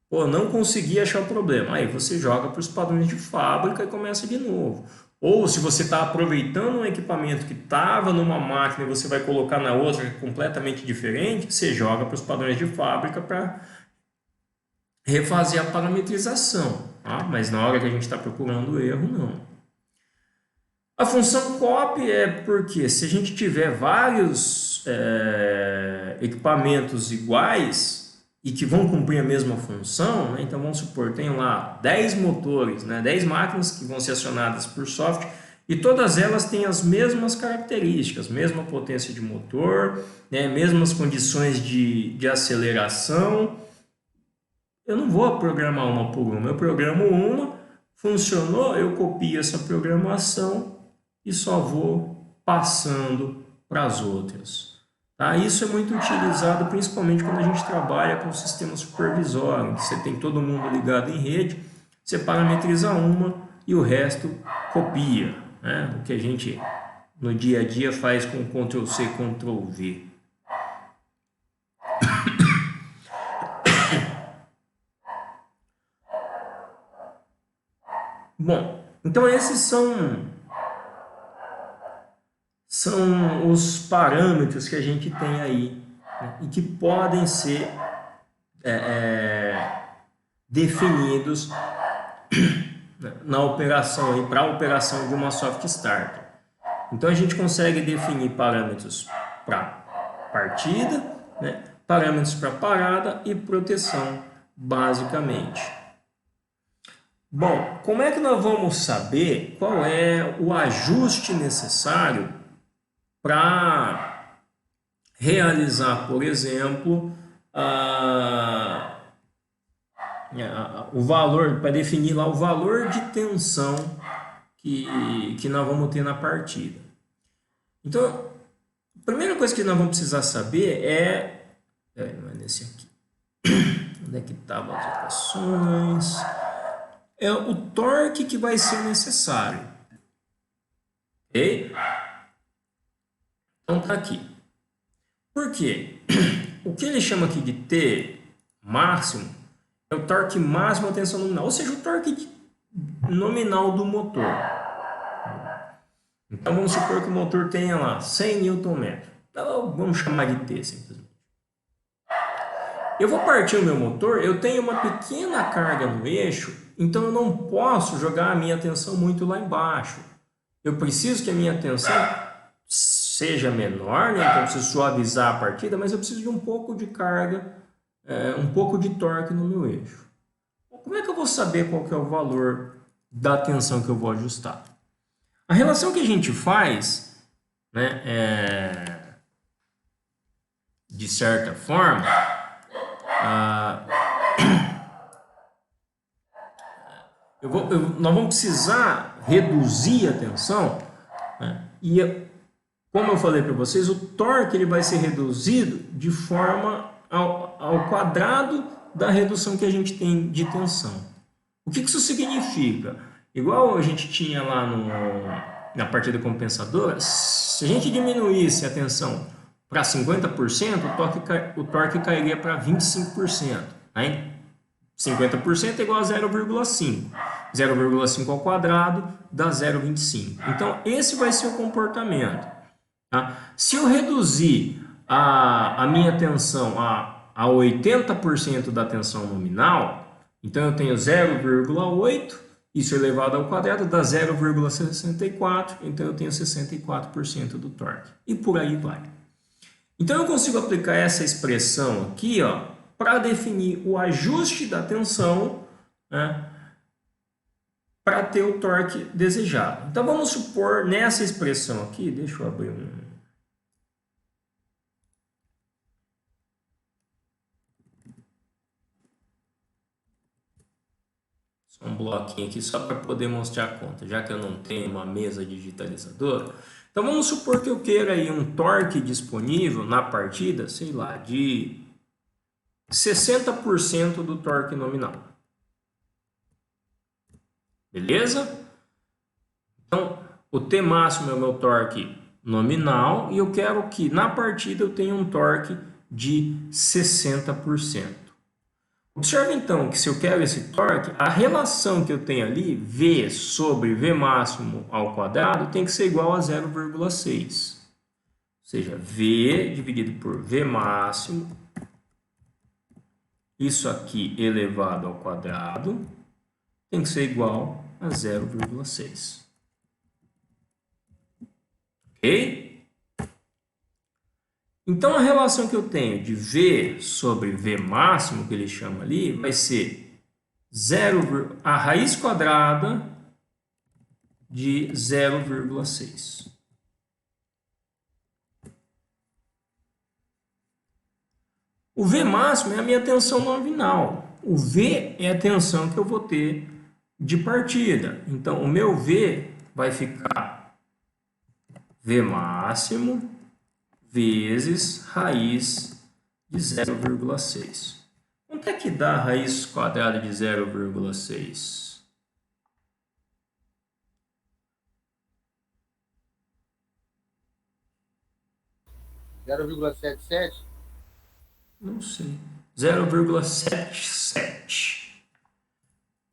Pô, não consegui achar o problema. Aí você joga para os padrões de fábrica e começa de novo. Ou se você está aproveitando um equipamento que estava numa máquina e você vai colocar na outra que é completamente diferente, você joga para os padrões de fábrica para refazer a parametrização. Tá? Mas na hora que a gente está procurando o erro, não. A função copy é porque se a gente tiver vários equipamentos iguais e que vão cumprir a mesma função, né? Então vamos supor, tenho lá 10 motores, né? 10 máquinas que vão ser acionadas por software e todas elas têm as mesmas características, mesma potência de motor, né? Mesmas condições de aceleração. Eu não vou programar uma por uma, eu programo uma, funcionou, eu copio essa programação e só vou passando para as outras. Tá? Isso é muito utilizado principalmente quando a gente trabalha com sistema supervisório. Você tem todo mundo ligado em rede, você parametriza uma e o resto copia. Né? O que a gente no dia a dia faz com Ctrl+C, Ctrl+V. Bom, então esses são os parâmetros que a gente tem aí, né, e que podem ser definidos na operação, para a operação de uma soft starter. Então a gente consegue definir parâmetros para partida, né, parâmetros para parada e proteção, basicamente. Bom, como é que nós vamos saber qual é o ajuste necessário para realizar, por exemplo, o valor, para definir lá o valor de tensão que nós vamos ter na partida. Então, a primeira coisa que nós vamos precisar saber não é nesse aqui. Onde é que estavam as equações? É o torque que vai ser necessário. Ok? Então tá aqui. Por quê? O que ele chama aqui de T máximo é o torque máximo à tensão nominal, ou seja, o torque nominal do motor. Então vamos supor que o motor tenha lá 100 Nm. Então vamos chamar de T simplesmente. Eu vou partir o meu motor, eu tenho uma pequena carga no eixo, então eu não posso jogar a minha tensão muito lá embaixo. Eu preciso que a minha tensão seja menor, né? Então eu preciso suavizar a partida, mas eu preciso de um pouco de carga, um pouco de torque no meu eixo. Como é que eu vou saber qual que é o valor da tensão que eu vou ajustar? A relação que a gente faz, né, de certa forma, nós vamos precisar reduzir a tensão, né, e como eu falei para vocês, o torque ele vai ser reduzido de forma ao quadrado da redução que a gente tem de tensão. O que isso significa? Igual a gente tinha lá na partida compensadora, se a gente diminuísse a tensão para 50%, o torque cairia para 25%. Né? 50% é igual a 0,5. 0,5 ao quadrado dá 0,25. Então, esse vai ser o comportamento. Tá? Se eu reduzir a minha tensão a 80% da tensão nominal, então eu tenho 0,8, isso elevado ao quadrado dá 0,64, então eu tenho 64% do torque. E por aí vai. Então eu consigo aplicar essa expressão aqui, para definir o ajuste da tensão, né, para ter o torque desejado. Então vamos supor nessa expressão aqui, deixa eu abrir um bloquinho aqui só para poder mostrar a conta, já que eu não tenho uma mesa digitalizadora. Então vamos supor que eu queira aí um torque disponível na partida, sei lá, de 60% do torque nominal. Beleza? Então, o T máximo é o meu torque nominal e eu quero que na partida eu tenha um torque de 60%. Observe então que se eu quero esse torque, a relação que eu tenho ali, V sobre V máximo ao quadrado, tem que ser igual a 0,6. Ou seja, V dividido por V máximo, isso aqui elevado ao quadrado, tem que ser igual a 0,6. Ok? Então, a relação que eu tenho de V sobre V máximo, que ele chama ali, vai ser a raiz quadrada de 0,6. O V máximo é a minha tensão nominal. O V é a tensão que eu vou ter de partida. Então, o meu V vai ficar V máximo vezes raiz de 0,6. Quanto é que dá a raiz quadrada de 0,6? (0,77) Não sei. 0,77.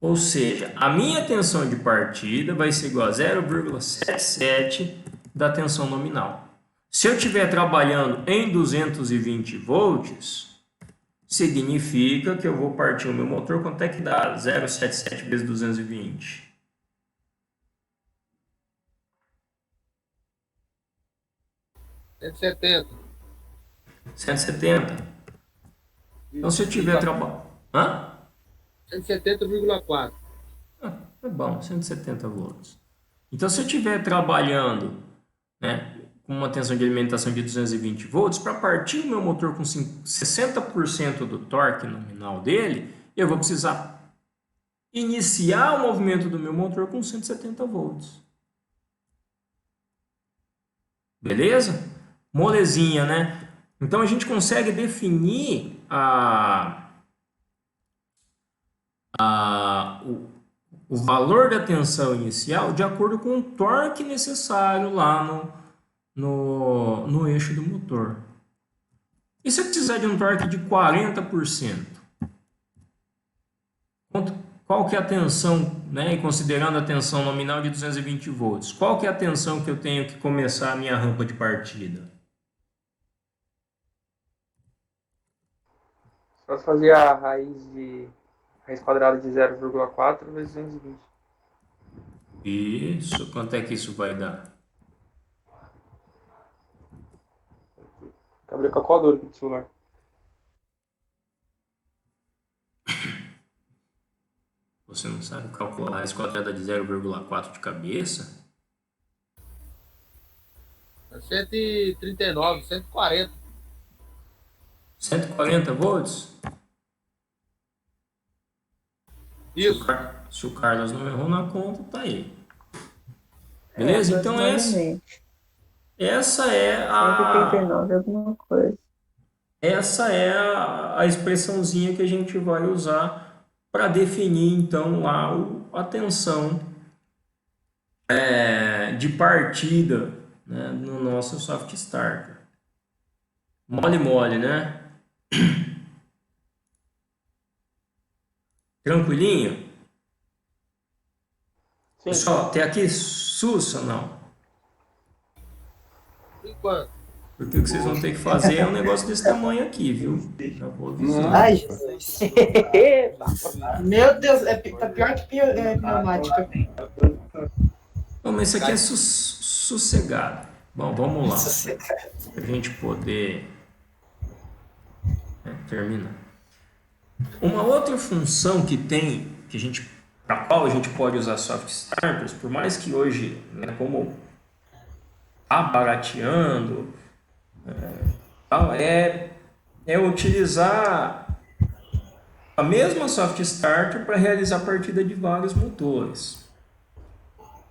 Ou seja, a minha tensão de partida vai ser igual a 0,77 da tensão nominal. Se eu estiver trabalhando em 220 volts, significa que eu vou partir o meu motor. Quanto é que dá 0,77 vezes 220? (170) 170. Então, se eu tiver trabalhando... 170,4. É bom, 170 volts. Então, se eu estiver trabalhando, né, com uma tensão de alimentação de 220 volts, para partir o meu motor com 60% do torque nominal dele, eu vou precisar iniciar o movimento do meu motor com 170 volts. Beleza? Molezinha, né? Então, a gente consegue definir o valor da tensão inicial de acordo com o torque necessário lá no eixo do motor. E se eu precisar de um torque de 40%? Qual que é a tensão, né? Considerando a tensão nominal de 220 volts, qual que é a tensão que eu tenho que começar a minha rampa de partida? Só fazer a raiz quadrada de 0,4 vezes 220. Isso, quanto é que isso vai dar? Abrir a calculadora aqui do celular. Você não sabe calcular a raiz quadrada de 0,4 de cabeça? 139, 140. 140 volts? Isso. Se o Carlos não errou na conta, tá aí. Beleza? Então essa é a 189 alguma coisa. essa é a expressãozinha que a gente vai usar para definir então lá a tensão de partida, né, no nosso soft starter. Mole, né? Tranquilinho? Sim. Pessoal, tem aqui sussa ou não? Por enquanto. Porque o que vocês vão ter que fazer é um negócio desse tamanho aqui, viu? Já vou avisando. Ai, Jesus. Meu Deus, tá pior que pneumática. Não, mas isso aqui é sossegado. Bom, vamos lá. Para a gente poder terminar. Uma outra função que tem, para a qual a gente pode usar soft starters, por mais que hoje, né, como está barateando, é utilizar a mesma soft starter para realizar a partida de vários motores,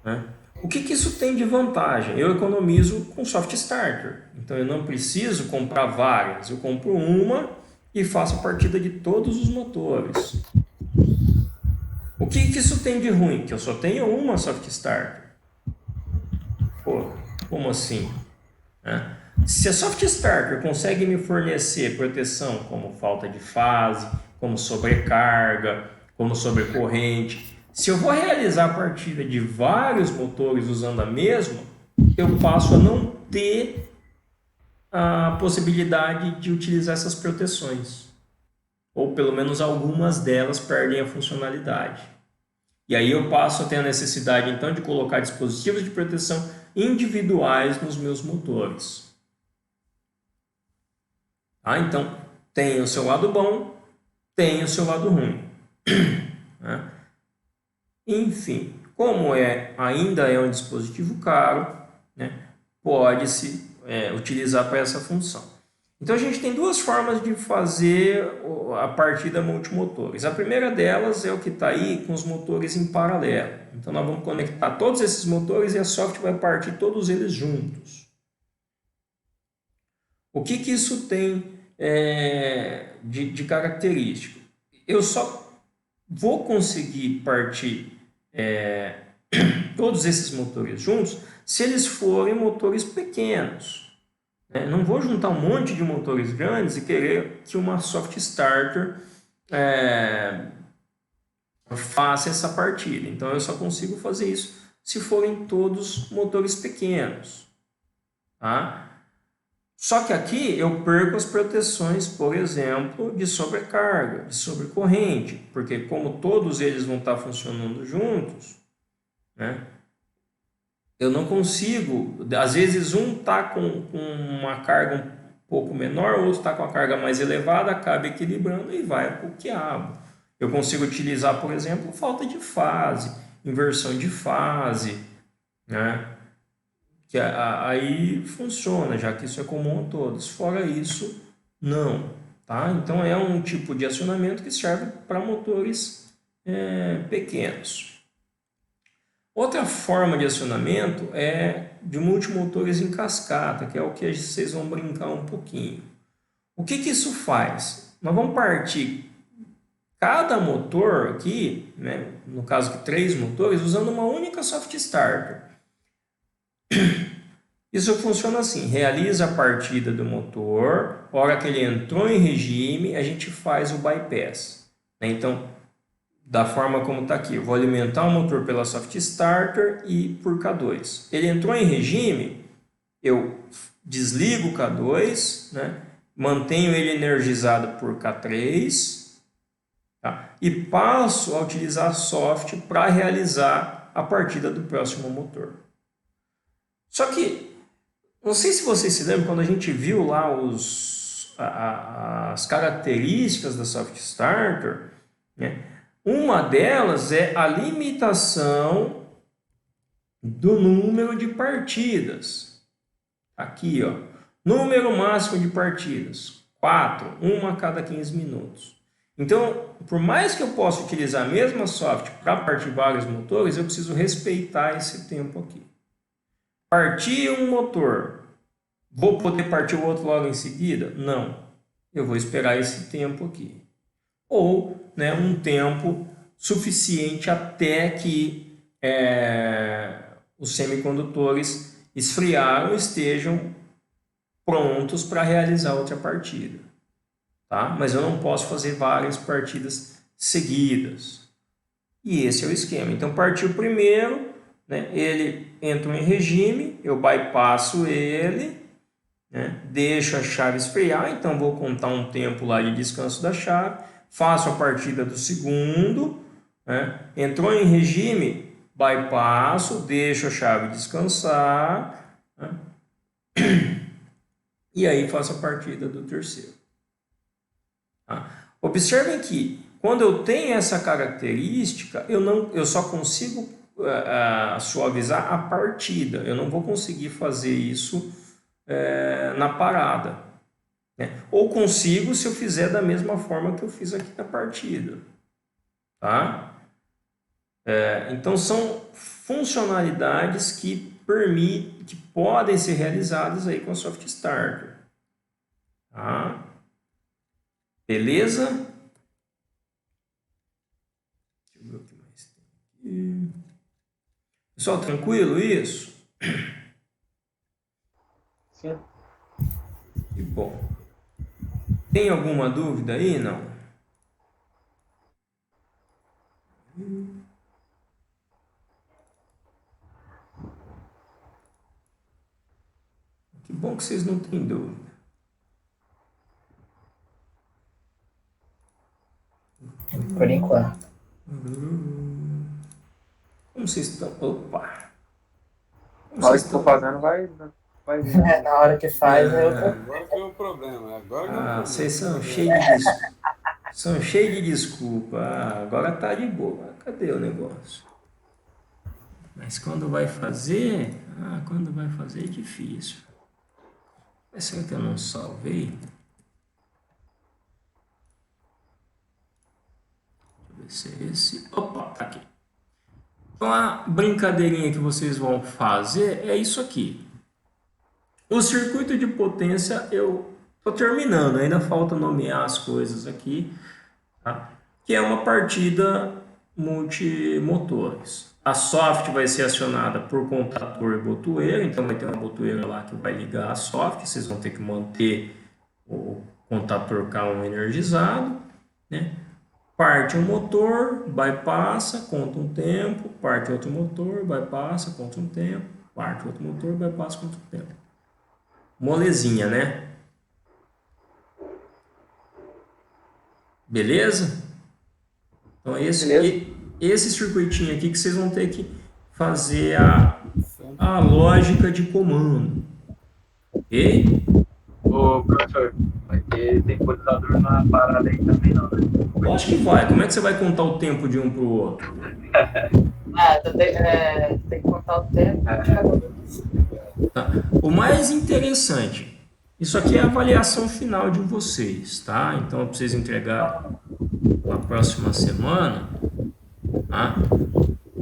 né? O que isso tem de vantagem? Eu economizo com soft starter, então eu não preciso comprar várias, eu compro uma e faço a partida de todos os motores. O que isso tem de ruim? Que eu só tenho uma soft starter. Pô, como assim? Se a soft starter consegue me fornecer proteção como falta de fase, como sobrecarga, como sobrecorrente, se eu vou realizar a partida de vários motores usando a mesma, eu passo a não ter a possibilidade de utilizar essas proteções. Ou pelo menos algumas delas perdem a funcionalidade. E aí eu passo a ter a necessidade então de colocar dispositivos de proteção individuais nos meus motores. Então, tem o seu lado bom, tem o seu lado ruim. Enfim, como ainda é um dispositivo caro, né, pode-se utilizar para essa função. Então a gente tem duas formas de fazer a partida multimotores. A primeira delas é o que está aí com os motores em paralelo. Então nós vamos conectar todos esses motores e a software vai partir todos eles juntos. O que isso tem de característico? Eu só vou conseguir partir todos esses motores juntos se eles forem motores pequenos. Não vou juntar um monte de motores grandes e querer que uma soft starter faça essa partida. Então eu só consigo fazer isso se forem todos motores pequenos. Tá? Só que aqui eu perco as proteções, por exemplo, de sobrecarga, de sobrecorrente, porque como todos eles vão estar funcionando juntos, né, eu não consigo, às vezes um está com uma carga um pouco menor, o outro está com a carga mais elevada, acaba equilibrando e vai para o quiabo. Eu consigo utilizar, por exemplo, falta de fase, inversão de fase, né? Que aí funciona, já que isso é comum a todos. Fora isso, não. Tá? Então é um tipo de acionamento que serve para motores pequenos. Outra forma de acionamento é de multimotores em cascata, que é o que vocês vão brincar um pouquinho. O que isso faz? Nós vamos partir cada motor aqui, né, no caso aqui 3 motores, usando uma única soft starter. Isso funciona assim, realiza a partida do motor, a hora que ele entrou em regime, a gente faz o bypass. Então, da forma como está aqui, eu vou alimentar o motor pela soft starter e por K2. Ele entrou em regime, eu desligo o K2, né? Mantenho ele energizado por K3, tá? E passo a utilizar a soft para realizar a partida do próximo motor. Só que, não sei se vocês se lembram, quando a gente viu lá as características da soft starter, né? Uma delas é a limitação do número de partidas. Aqui, ó, número máximo de partidas, 4, uma a cada 15 minutos. Então, por mais que eu possa utilizar a mesma soft para partir vários motores, eu preciso respeitar esse tempo aqui. Partir um motor, vou poder partir o outro logo em seguida? Não, eu vou esperar esse tempo aqui. Ou, né, um tempo suficiente até que os semicondutores esfriaram, estejam prontos para realizar outra partida. Tá? Mas eu não posso fazer várias partidas seguidas. E esse é o esquema. Então, partiu o primeiro, né, ele entra em regime, eu bypasso ele, né, deixo a chave esfriar, então vou contar um tempo lá de descanso da chave, faço a partida do segundo, né, entrou em regime, bypasso, deixo a chave descansar, né, e aí faço a partida do terceiro. Tá? Observem que quando eu tenho essa característica, eu só consigo suavizar a partida, eu não vou conseguir fazer isso na parada, né? Ou consigo se eu fizer da mesma forma que eu fiz aqui na partida, tá? Então são funcionalidades que podem ser realizadas aí com a soft starter, tá? Beleza? Deixa eu ver o que mais tem aqui. Pessoal, tranquilo isso? Sim. Que bom. Tem alguma dúvida aí? Não? Que bom que vocês não têm dúvida. Por enquanto. Como vocês estão? Opa! Na hora que estou fazendo, vai ver. Na hora que faz, Agora que é o problema. Vocês são cheios de desculpa. Agora tá de boa. Cadê o negócio? Mas quando vai fazer? Quando vai fazer é difícil. Mas será que eu não salvei? Deixa eu ver se é esse. Opa, tá aqui. Então a brincadeirinha que vocês vão fazer é isso aqui. O circuito de potência eu estou terminando, ainda falta nomear as coisas aqui, tá? Que é uma partida multimotores. A soft vai ser acionada por contator e botoeira, então vai ter uma botoeira lá que vai ligar a soft, vocês vão ter que manter o contator K1 energizado, né? Parte um motor, bypassa, conta um tempo, parte outro motor, bypassa, conta um tempo, parte outro motor, bypassa, conta um tempo. Molezinha, né? Beleza? Então esse circuitinho aqui que vocês vão ter que fazer a lógica de comando. Ok? Ô, professor, vai ter temporizador na parada aí também, não, né? Eu acho que vai. Como é que você vai contar o tempo de um para o outro? Tem que contar o tempo. Tá. O mais interessante, isso aqui é a avaliação final de vocês, tá? Então, eu preciso entregar na próxima semana, tá?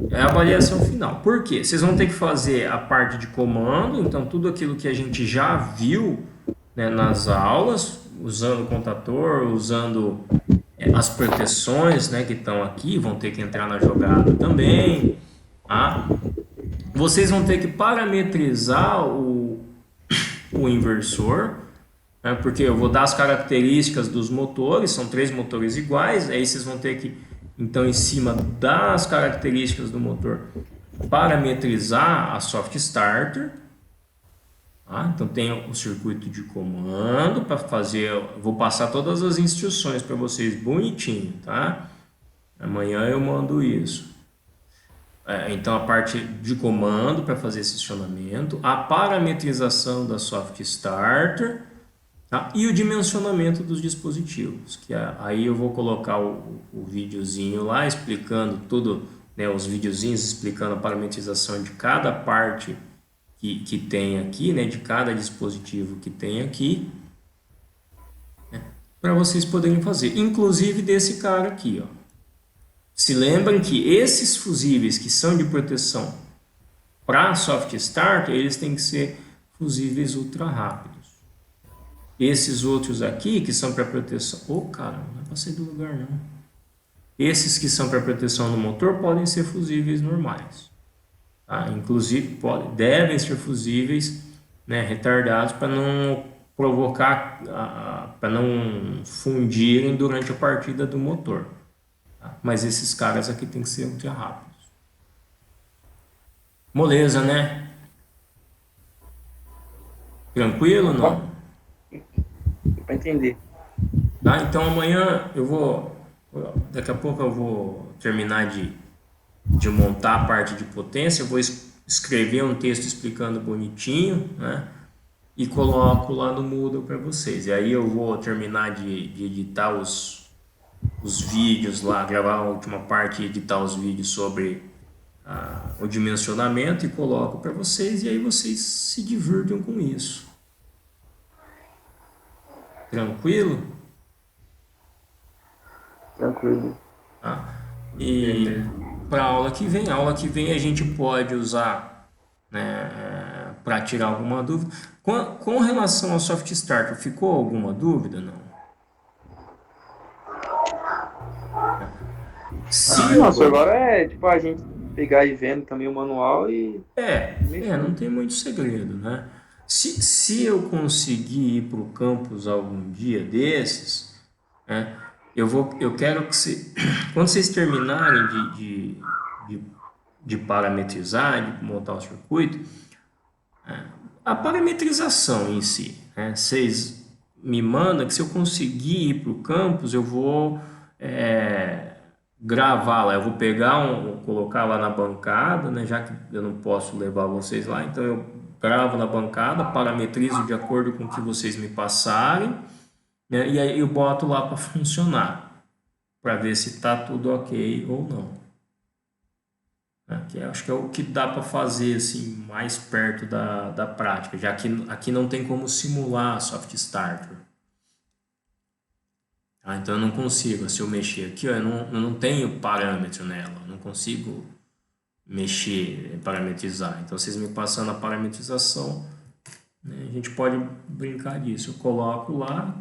É a avaliação final. Por quê? Vocês vão ter que fazer a parte de comando, então tudo aquilo que a gente já viu, né, nas aulas, usando o contator, usando as proteções, né, que estão aqui, vão ter que entrar na jogada também, tá? Vocês vão ter que parametrizar o o inversor, né, porque eu vou dar as características dos motores, são 3 motores iguais, aí vocês vão ter que, então, em cima das características do motor, parametrizar a soft starter. Tá? Então tem o circuito de comando para fazer, vou passar todas as instruções para vocês bonitinho, tá? Amanhã eu mando isso. Então a parte de comando para fazer esse acionamento, a parametrização da soft starter, tá? E o dimensionamento dos dispositivos, que aí eu vou colocar o videozinho lá explicando tudo, né, os videozinhos explicando a parametrização de cada parte que tem aqui, né, de cada dispositivo que tem aqui, né, para vocês poderem fazer, inclusive desse cara aqui, ó. Se lembrem que esses fusíveis que são de proteção para soft start, eles têm que ser fusíveis ultra rápidos. Esses outros aqui que são para proteção, cara, não é para sair do lugar não. Esses que são para proteção do motor podem ser fusíveis normais. Inclusive devem ser fusíveis, né, retardados para não provocar, para não fundirem durante a partida do motor. Tá? Mas esses caras aqui tem que ser ultra rápidos. Moleza, né? Tranquilo ou não? Deu pra entender. Tá? Então amanhã daqui a pouco eu vou terminar de montar a parte de potência, eu vou escrever um texto explicando bonitinho, né? E coloco lá no Moodle para vocês. E aí eu vou terminar de editar os vídeos lá, gravar a última parte e editar os vídeos sobre o dimensionamento e coloco para vocês, e aí vocês se divirtam com isso. Tranquilo? Tranquilo. Tá? E para a aula que vem a gente pode usar, né, para tirar alguma dúvida. Com relação ao soft starter, ficou alguma dúvida? Não? Nossa, agora é tipo a gente pegar e vendo também o manual e... não tem muito segredo, né? Se eu conseguir ir para o campus algum dia desses, né, eu quero que quando vocês terminarem de parametrizar, de montar o circuito, a parametrização em si, né, vocês me mandam que se eu conseguir ir para o campus, eu vou gravar lá, eu vou colocar lá na bancada, né, já que eu não posso levar vocês lá, então eu gravo na bancada, parametrizo de acordo com o que vocês me passarem, né, e aí eu boto lá para funcionar, para ver se está tudo ok ou não. Que acho que é o que dá para fazer assim, mais perto da prática, já que aqui não tem como simular a soft starter. Então eu não consigo, se eu mexer aqui, eu não tenho parâmetro nela, eu não consigo mexer, parametrizar. Então vocês me passando a parametrização, né, a gente pode brincar disso. Eu coloco lá,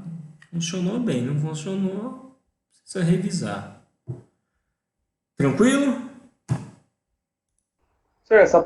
funcionou bem, não funcionou, precisa revisar. Tranquilo? Senhor, essa